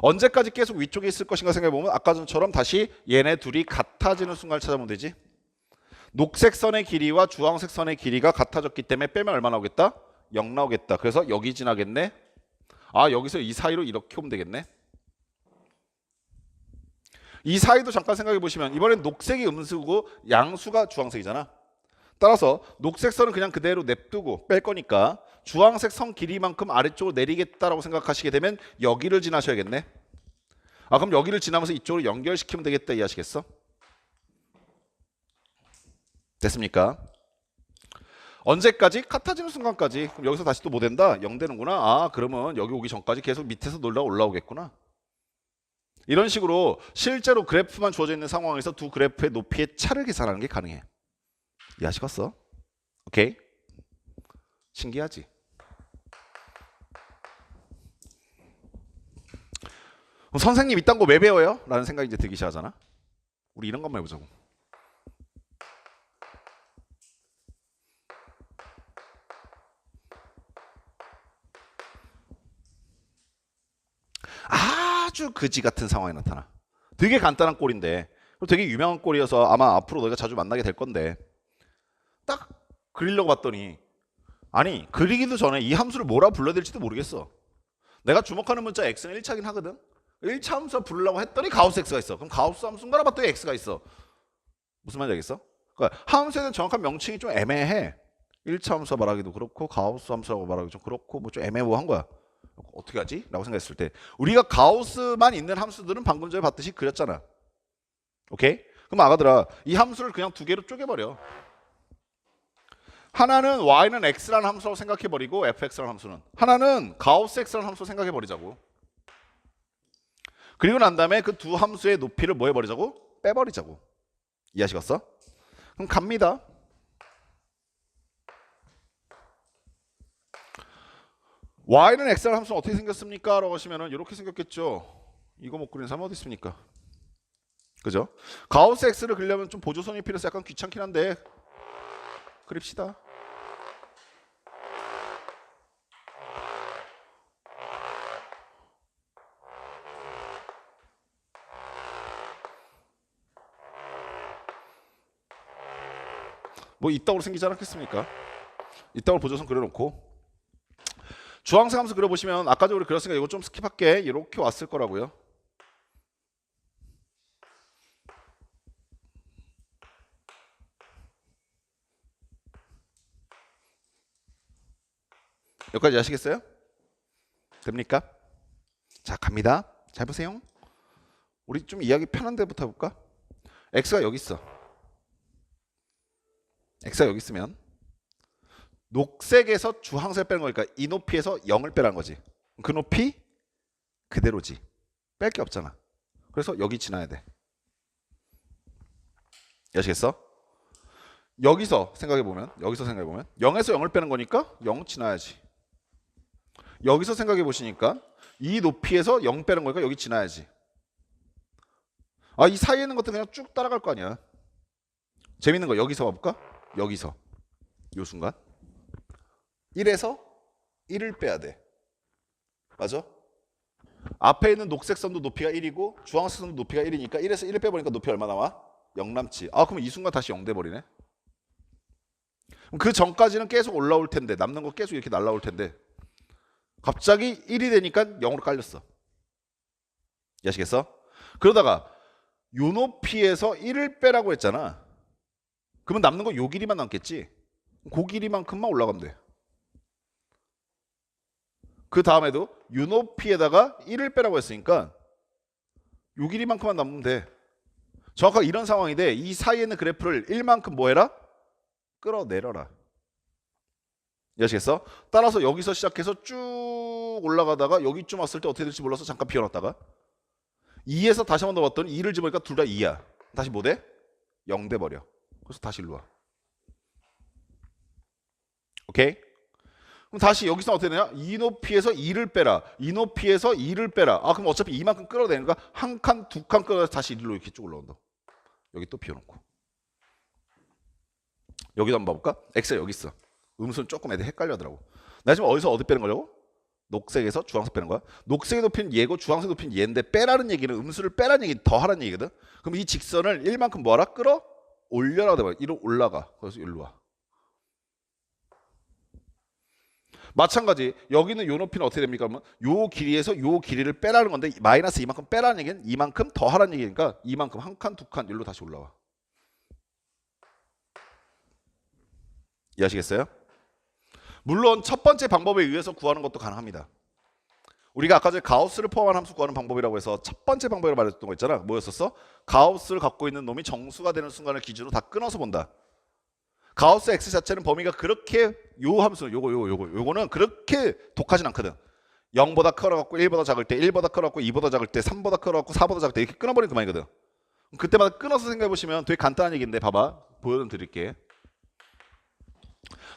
언제까지 계속 위쪽에 있을 것인가 생각해보면 아까 전처럼 다시 얘네 둘이 같아지는 순간을 찾아보면 되지. 녹색 선의 길이와 주황색 선의 길이가 같아졌기 때문에 빼면 얼마 나오겠다? 0 나오겠다. 그래서 여기 지나겠네. 아, 여기서 이 사이로 이렇게 오면 되겠네. 이 사이도 잠깐 생각해 보시면 이번엔 녹색이 음수고 양수가 주황색이잖아. 따라서 녹색 선은 그냥 그대로 냅두고 뺄 거니까 주황색 선 길이만큼 아래쪽으로 내리겠다라고 생각하시게 되면 여기를 지나셔야겠네. 아, 그럼 여기를 지나면서 이쪽으로 연결시키면 되겠다 이해하시겠어? 됐습니까? 언제까지? 같아지는 순간까지. 그럼 여기서 다시 또 뭐 된다? 0 되는구나. 아, 그러면 여기 오기 전까지 계속 밑에서 놀다 올라오겠구나. 이런 식으로 실제로 그래프만 주어져 있는 상황에서 두 그래프의 높이의 차를 계산하는 게 가능해. 이해하시겠어? 오케이? 신기하지? 그럼 선생님 이딴 거 왜 배워요? 라는 생각이 이제 들기 시작하잖아. 우리 이런 것만 해보자고. 아주 그지 같은 상황이 나타나. 되게 간단한 꼴인데 되게 유명한 꼴이어서 아마 앞으로 너희가 자주 만나게 될 건데 딱 그리려고 봤더니 아니 그리기도 전에 이 함수를 뭐라 불러야 될지도 모르겠어. 내가 주목하는 문자 x는 1차긴 하거든. 1차 함수 부르려고 했더니 가우스 x가 있어. 그럼 가우스 함수인가 봤더니 x가 있어. 무슨 말인지 알겠어? 그러니까 함수에 대한 정확한 명칭이 좀 애매해. 1차 함수 말하기도 그렇고 가우스 함수라고 말하기 좀 그렇고 뭐 좀 애매모호한 거야. 어떻게 하지? 라고 생각했을 때 우리가 가우스만 있는 함수들은 방금 전에 봤듯이 그렸잖아. 오케이? 그럼 아가들아 이 함수를 그냥 두 개로 쪼개버려. 하나는 y는 x라는 함수라고 생각해버리고 fx라는 함수는 하나는 가우스 x라는 함수로 생각해버리자고. 그리고 난 다음에 그 두 함수의 높이를 뭐 해버리자고? 빼버리자고. 이해하시겠어? 그럼 갑니다. y는 x라는 함수는 어떻게 생겼습니까? 라고 하시면은 이렇게 생겼겠죠. 이거 못 그리는 사람 어디 있습니까? 그죠? 가우스 x를 그리려면 좀 보조선이 필요해서 약간 귀찮긴 한데 그립시다. 뭐 이따구로 생기지 않았겠습니까? 이따구로 보조선 그려놓고 주황색 함수 그려보시면 아까 전에 우리 그렸으니까 이거 좀 스킵할게. 이렇게 왔을 거라고요. 여기까지 아시겠어요? 됩니까? 자 갑니다. 잘 보세요. 우리 좀 이야기 편한 데부터 해볼까? x가 여기 있어. x가 여기 있으면 녹색에서 주황색 빼는 거니까 이 높이에서 0을 빼라는 거지. 그 높이 그대로지. 뺄 게 없잖아. 그래서 여기 지나야 돼. 아시겠어? 여기서 생각해보면 0에서 0을 빼는 거니까 0 지나야지. 여기서 생각해 보시니까 이 높이에서 0 빼는 거니까 여기 지나야지. 아, 이 사이에 있는 것도 그냥 쭉 따라갈 거 아니야. 재밌는 거 여기서 봐볼까? 여기서 요 순간 1에서 1을 빼야 돼. 맞아? 앞에 있는 녹색 선도 높이가 1이고 주황색 선도 높이가 1이니까 1에서 1을 빼버리니까 높이 얼마 나와? 0 남지. 아, 그럼 이 순간 다시 0 돼버리네. 그 전까지는 계속 올라올 텐데 남는 거 계속 이렇게 날라올 텐데 갑자기 1이 되니까 0으로 깔렸어. 아시겠어? 그러다가 요 높이에서 1을 빼라고 했잖아. 그러면 남는 거 요 길이만 남겠지. 그 길이만큼만 올라가면 돼. 그 다음에도 요 높이에다가 1을 빼라고 했으니까 요 길이만큼만 남으면 돼. 정확하게 이런 상황인데 이 사이에 있는 그래프를 1만큼 뭐 해라? 끌어내려라. 아시겠어? 따라서 여기서 시작해서 쭉 올라가다가 여기쯤 왔을 때 어떻게 될지 몰라서 잠깐 비워놨다가 2에서 다시 한 번 더 봤더니 2를 집으니까 둘 다 2야. 다시 뭐 돼? 0 돼버려. 그래서 다시 일로 와. 오케이? 그럼 다시 여기서 어떻게 되냐? 이 높이에서 2를 빼라. 이 높이에서 2를 빼라. 아, 그럼 어차피 이만큼 끌어내니까 한 칸, 두 칸 끌어서 다시 일로 이렇게 쭉 올라온다. 여기 또 비워놓고. 여기도 한번 봐볼까? X가 여기 있어. 음수는 조금 애들 헷갈려하더라고. 나 지금 어디서 어디 빼는 거냐고? 녹색에서 주황색 빼는 거야. 녹색의 높이는 얘고 주황색 높이는 얘인데 빼라는 얘기는 음수를 빼라는 얘기 더하라는 얘기거든. 그럼 이 직선을 1만큼 뭐하라? 끌어 올려라. 이로 올라가. 그래서 일로 와. 마찬가지 여기는 요 높이는 어떻게 됩니까? 그러면 요 길이에서 요 길이를 빼라는 건데 마이너스 이만큼 빼라는 얘기는 이만큼 더하라는 얘기니까 이만큼 한 칸, 두 칸 일로 다시 올라와. 이해하시겠어요? 물론 첫 번째 방법에 의해서 구하는 것도 가능합니다. 우리가 아까 전에 가우스를 포함한 함수 구하는 방법이라고 해서 첫 번째 방법으로 말했던 거 있잖아. 뭐였었어? 가우스를 갖고 있는 놈이 정수가 되는 순간을 기준으로 다 끊어서 본다. 가우스 X 자체는 범위가 그렇게 요 함수는 요거는 그렇게 독하진 않거든. 0보다 커갖고 1보다 작을 때 1보다 커갖고 2보다 작을 때 3보다 커갖고 4보다 작을 때 이렇게 끊어버리는 그만이거든. 그때마다 끊어서 생각해보시면 되게 간단한 얘기인데 봐봐. 보여드릴게.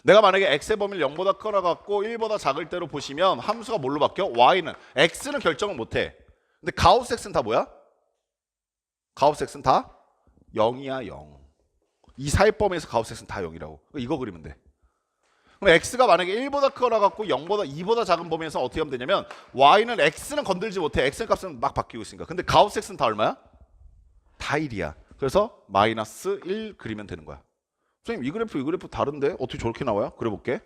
내가 만약에 x의 범위를 0보다 커갖고 1보다 작을 때로 보시면 함수가 뭘로 바뀌어? y는 x는 결정을 못해. 근데 가우스 x는 다 뭐야? 가우스 x는 다 0이야 0. 이 사이 범위에서 가우스 x는 다 0이라고. 이거 그리면 돼. 그럼 x가 만약에 1보다 커갖고 0보다 2보다 작은 범위에서 어떻게 하면 되냐면 y는 x는 건들지 못해. x의 값은 막 바뀌고 있으니까. 근데 가우스 x는 다 얼마야? 다 1이야. 그래서 마이너스 1 그리면 되는 거야. 선생님 이 그래프 다른데 어떻게 저렇게 나와요? 그려볼게.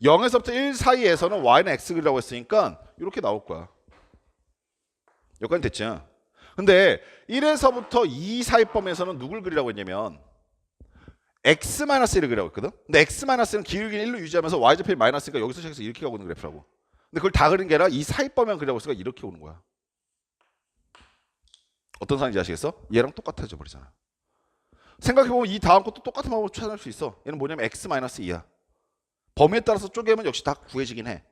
0에서부터 1 사이에서는 y는 x 그리라고 했으니까 이렇게 나올 거야. 여기까지 됐지? 근데 1에서부터 2 사이 범위에서는 누굴 그리라고 했냐면 x-1을 그리라고 했거든. 근데 x-는 기울기는 1로 유지하면서 y좌표이 마이너스니까 여기서 시작해서 이렇게 가고 있는 그래프라고. 근데 그걸 다 그린 게 아니라 이 사이 범위만 그리라고 했으니까 이렇게 오는 거야. 어떤 상황인지 아시겠어? 얘랑 똑같아져 버리잖아. 생각해보면 이 다음 것도 똑같은 방법으로 찾아낼 수 있어. 얘는 뭐냐면 x-2야. 범위에 따라서 쪼개면 역시 다 구해지긴 해.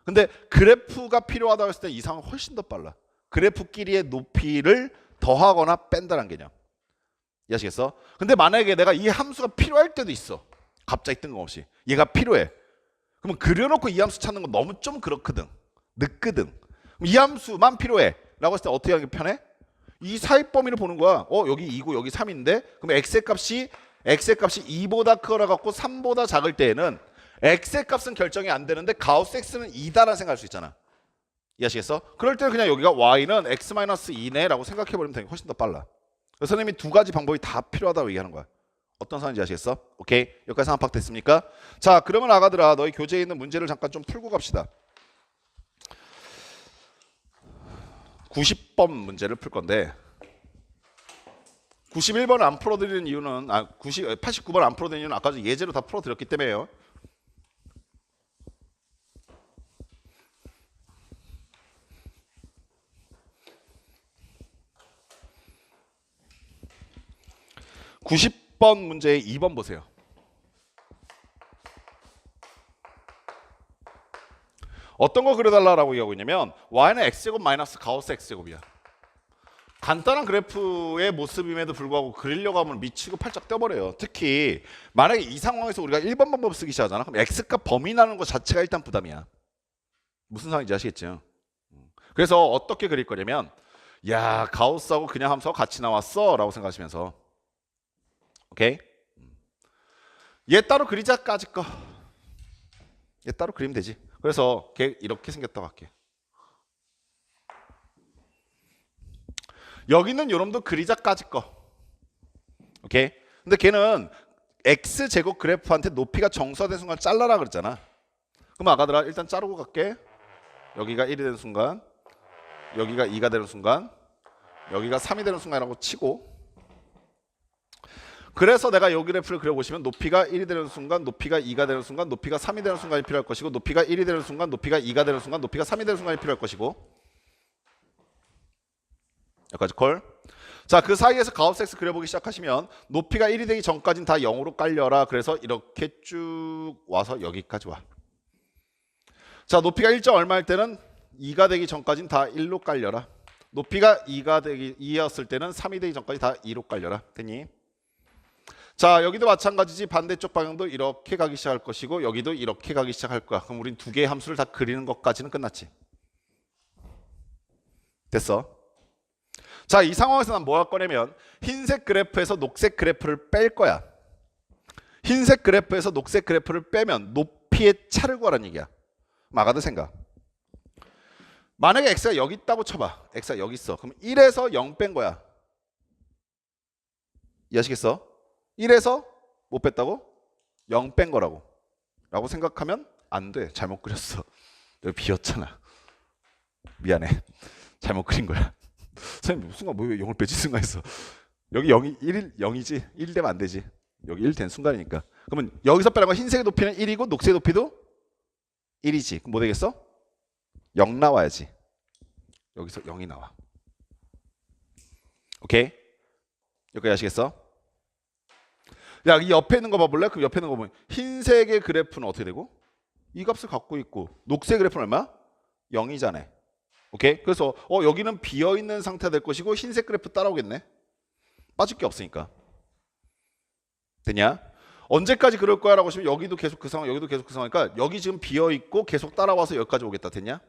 근데 그래프가 필요하다고 했을 때 이 상황은 훨씬 더 빨라. 그래프끼리의 높이를 더하거나 뺀다는 개념. 이해하시겠어? 근데 만약에 내가 이 함수가 필요할 때도 있어. 갑자기 뜬금없이. 얘가 필요해. 그러면 그려놓고 이 함수 찾는 건 너무 좀 그렇거든. 늦거든. 그럼 이 함수만 필요해. 라고 했을 때 어떻게 하기 편해? 이 사이 범위를 보는 거야. 여기 2고 여기 3인데 그럼 x의 값이 2보다 커갖고 3보다 작을 때에는 x의 값은 결정이 안 되는데 가우스 x는 2다라는 생각할 수 있잖아. 이해하시겠어? 그럴 때는 그냥 여기가 y는 x-2네 라고 생각해버리면 되게 훨씬 더 빨라. 그래서 선생님이 두 가지 방법이 다 필요하다고 얘기하는 거야. 어떤 상황인지 아시겠어? 오케이? 여기까지 상황 파악됐습니까? 자, 그러면 아가들아 너희 교재에 있는 문제를 잠깐 좀 풀고 갑시다. 90번 문제를 풀 건데 91번을 안 풀어드리는 이유는 89번 안 풀어드리는 이유는 아까 예제로 다 풀어드렸기 때문에요. (90번) 문제의 2번 보세요. 어떤 거 그려달라고 얘기하고 있냐면 y는 x제곱 마이너스 가우스 x제곱이야. 간단한 그래프의 모습임에도 불구하고 그리려고 하면 미치고 팔짝 떠버려요. 특히 만약에 이 상황에서 우리가 1번 방법 쓰기 시작하잖아. 그럼 x값 범위 나는 것 자체가 일단 부담이야. 무슨 상황인지 아시겠죠? 그래서 어떻게 그릴 거냐면 야 가우스하고 그냥 함수하고 같이 나왔어 라고 생각하시면서 오케이? 얘 따로 그리자까지 거. 얘 따로 그리면 되지. 그래서 걔 이렇게 생겼다고 할게. 여기는 요놈도 그리자까지 거. 오케이? 근데 걔는 x제곱 그래프한테 높이가 정수화된 순간 잘라라 그랬잖아. 그럼 아가들아 일단 자르고 갈게. 여기가 1이 되는 순간, 여기가 2가 되는 순간, 여기가 3이 되는 순간이라고 치고, 그래서 내가 요 그래프를 그려보시면 높이가 1이 되는 순간, 높이가 2가 되는 순간, 높이가 3이 되는 순간이 필요할 것이고, 높이가 1이 되는 순간, 높이가 2가 되는 순간, 높이가 3이 되는 순간이 필요할 것이고, 여기까지 콜. 자, 그 사이에서 가우스 X 그려보기 시작하시면 높이가 1이 되기 전까지는 다 0으로 깔려라. 그래서 이렇게 쭉 와서 여기까지 와. 자, 높이가 1점 얼마일 때는 2가 되기 전까지는 다 1로 깔려라. 높이가 2였을 때는 3이 되기 전까지 다 2로 깔려라. 됐니? 자, 여기도 마찬가지지. 반대쪽 방향도 이렇게 가기 시작할 것이고 여기도 이렇게 가기 시작할 거야. 그럼 우린 두 개의 함수를 다 그리는 것까지는 끝났지. 됐어? 자, 이 상황에서 난 뭐 할 거냐면 흰색 그래프에서 녹색 그래프를 뺄 거야. 흰색 그래프에서 녹색 그래프를 빼면 높이의 차를 구하라는 얘기야. 마가드 생각. 만약에 x가 여기 있다고 쳐봐. x가 여기 있어. 그럼 1에서 0 뺀 거야. 이해하시겠어? 1에서 못 뺐다고? 0 뺀 거라고. 라고 생각하면 안 돼. 잘못 그렸어. 여기 비었잖아. 미안해. 잘못 그린 거야. 선생님 순간 뭐 0을 빼지 순간했어. 여기 0이 0이지. 1 되면 안 되지. 여기 1 된 순간이니까. 그러면 여기서 빼는 거 흰색의 높이는 1이고 녹색의 높이도 1이지. 그럼 뭐 되겠어? 0 나와야지. 여기서 0이 나와. 오케이? 여기까지 아시겠어? 야, 이 옆에 있는 거 봐볼래? 그럼 옆에 있는 거 보면 흰색의 그래프는 어떻게 되고? 이 값을 갖고 있고 녹색 그래프는 얼마? 0이잖아. 오케이? 그래서 여기는 비어있는 상태가 될 것이고 흰색 그래프 따라오겠네. 빠질 게 없으니까. 됐냐? 언제까지 그럴 거야? 라고 하시면 여기도 계속 그 상황, 여기도 계속 그 상황이니까 여기 지금 비어있고 계속 따라와서 여기까지 오겠다. 됐냐?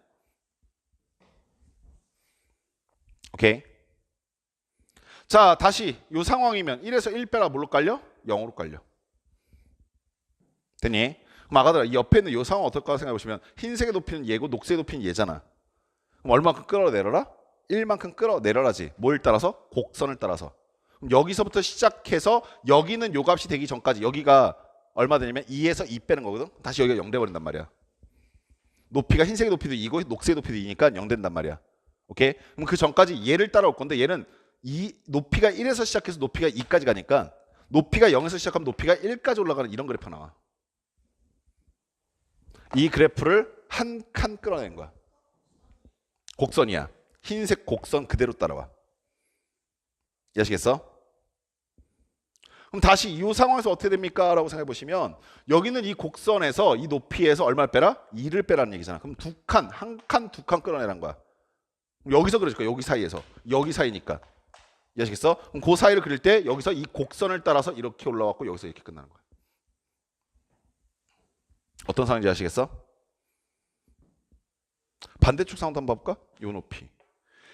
오케이? 자, 다시 이 상황이면 1에서 1 빼라 뭘로 깔려? 0으로 깔려. 됐니? 그럼 아까들 이 옆에 있는 이 상황 어떨까 생각해 보시면 흰색의 높이는 얘고 녹색의 높이는 얘잖아. 그럼 얼마만큼 끌어내려라? 1만큼 끌어내려라지. 뭘 따라서? 곡선을 따라서. 그럼 여기서부터 시작해서 여기는 요 값이 되기 전까지 여기가 얼마 되냐면 2에서 2 빼는 거거든. 다시 여기가 0 돼버린단 말이야. 높이가 흰색의 높이도 2고 녹색의 높이도 2니까 0 된단 말이야. 오케이? 그럼 그 전까지 얘를 따라올 건데 얘는 이 높이가 1에서 시작해서 높이가 2까지 가니까 높이가 0에서 시작하면 높이가 1까지 올라가는 이런 그래프가 나와. 이 그래프를 한 칸 끌어낸 거야. 곡선이야. 흰색 곡선 그대로 따라와. 이해하시겠어? 그럼 다시 이 상황에서 어떻게 됩니까? 라고 생각해 보시면 여기는 이 곡선에서 이 높이에서 얼마를 빼라? 2를 빼라는 얘기잖아. 그럼 두 칸, 한 칸, 두 칸 끌어내라는 거야. 여기서 그려줄 거야. 여기 사이에서. 여기 사이니까. 이해하시겠어? 그럼 그 사이를 그릴 때 여기서 이 곡선을 따라서 이렇게 올라왔고 여기서 이렇게 끝나는 거야. 어떤 상황인지 아시겠어? 반대쪽 상황도 한번 봐볼까? 요 높이.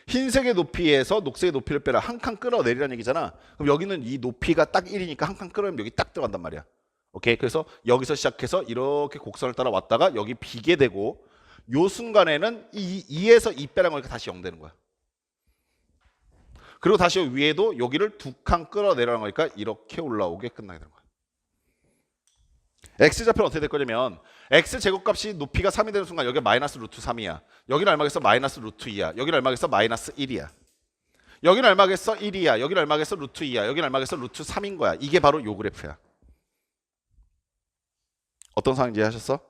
흰색의 높이에서 녹색의 높이를 빼라. 한 칸 끌어내리라는 얘기잖아. 그럼 여기는 이 높이가 딱 1이니까 한 칸 끌어내면 여기 딱 들어간단 말이야. 오케이? 그래서 여기서 시작해서 이렇게 곡선을 따라 왔다가 여기 비게 되고 요 순간에는 이 2에서 2 빼라는 거니까 다시 0 되는 거야. 그리고 다시 위에도 여기를 두 칸 끌어내라는 거니까 이렇게 올라오게 끝나게 되는 거야. x좌표는 어떻게 될 거냐면 x 제곱값이 높이가 3이 되는 순간 여기가 마이너스 루트 3이야. 여기는 얼마겠어? 마이너스 루트 2야. 여기는 얼마겠어? 마이너스 1이야. 여기는 얼마겠어? 1이야. 여기는 얼마겠어? 루트 2야. 여기는 얼마겠어? 루트 3인 거야. 이게 바로 요 그래프야. 어떤 상황인지 이해하셨어?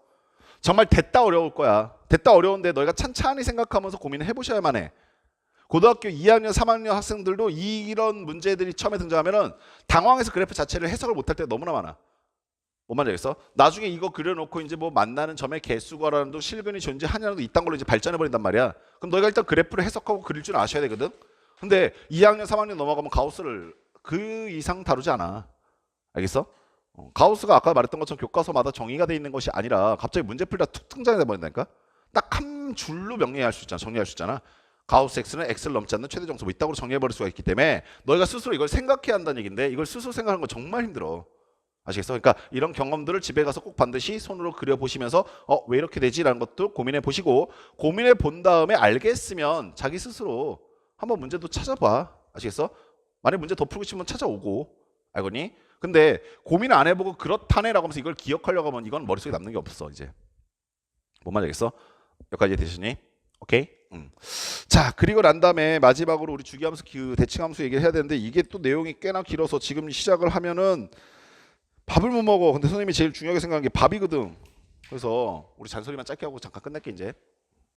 정말 됐다 어려울 거야. 됐다 어려운데 너희가 찬찬히 생각하면서 고민을 해보셔야만 해. 고등학교 2학년, 3학년 학생들도 이런 문제들이 처음에 등장하면은 당황해서 그래프 자체를 해석을 못할 때가 너무나 많아. 뭔 말인지 알겠어? 나중에 이거 그려놓고 이제 뭐 만나는 점의 개수가라도 실근이 존재하냐도 이딴 걸로 이제 발전해버린단 말이야. 그럼 너희가 일단 그래프를 해석하고 그릴 줄 아셔야 되거든. 근데 2학년, 3학년 넘어가면 가우스를 그 이상 다루지 않아. 알겠어? 가우스가 아까 말했던 것처럼 교과서마다 정의가 돼 있는 것이 아니라 갑자기 문제 풀다 툭 등장해 버린다니까. 딱 한 줄로 명리할 수 있잖아. 정리할 수 있잖아. 가우스 x는 x를 넘지 않는 최대 정수 뭐 이따구로 정리해버릴 수가 있기 때문에 너희가 스스로 이걸 생각해야 한다는 얘기인데 이걸 스스로 생각하는 건 정말 힘들어. 아시겠어? 그러니까 이런 경험들을 집에 가서 꼭 반드시 손으로 그려보시면서 왜 이렇게 되지? 라는 것도 고민해 보시고 고민해 본 다음에 알겠으면 자기 스스로 한번 문제도 찾아봐. 아시겠어? 만약에 문제 더 풀고 싶으면 찾아오고. 알겠니? 근데 고민을 안 해보고 그렇다네라고 하면서 이걸 기억하려고 하면 이건 머릿속에 남는 게 없어 이제. 뭔 말인지 알겠어? 여기까지 되시니? 오케이? 자, 그리고 난 다음에 마지막으로 우리 주기함수, 대칭함수 얘기를 해야 되는데 이게 또 내용이 꽤나 길어서 지금 시작을 하면은 밥을 못 먹어. 근데 선생님이 제일 중요하게 생각하는 게 밥이거든. 그래서 우리 잔소리만 짧게 하고 잠깐 끝낼게 이제.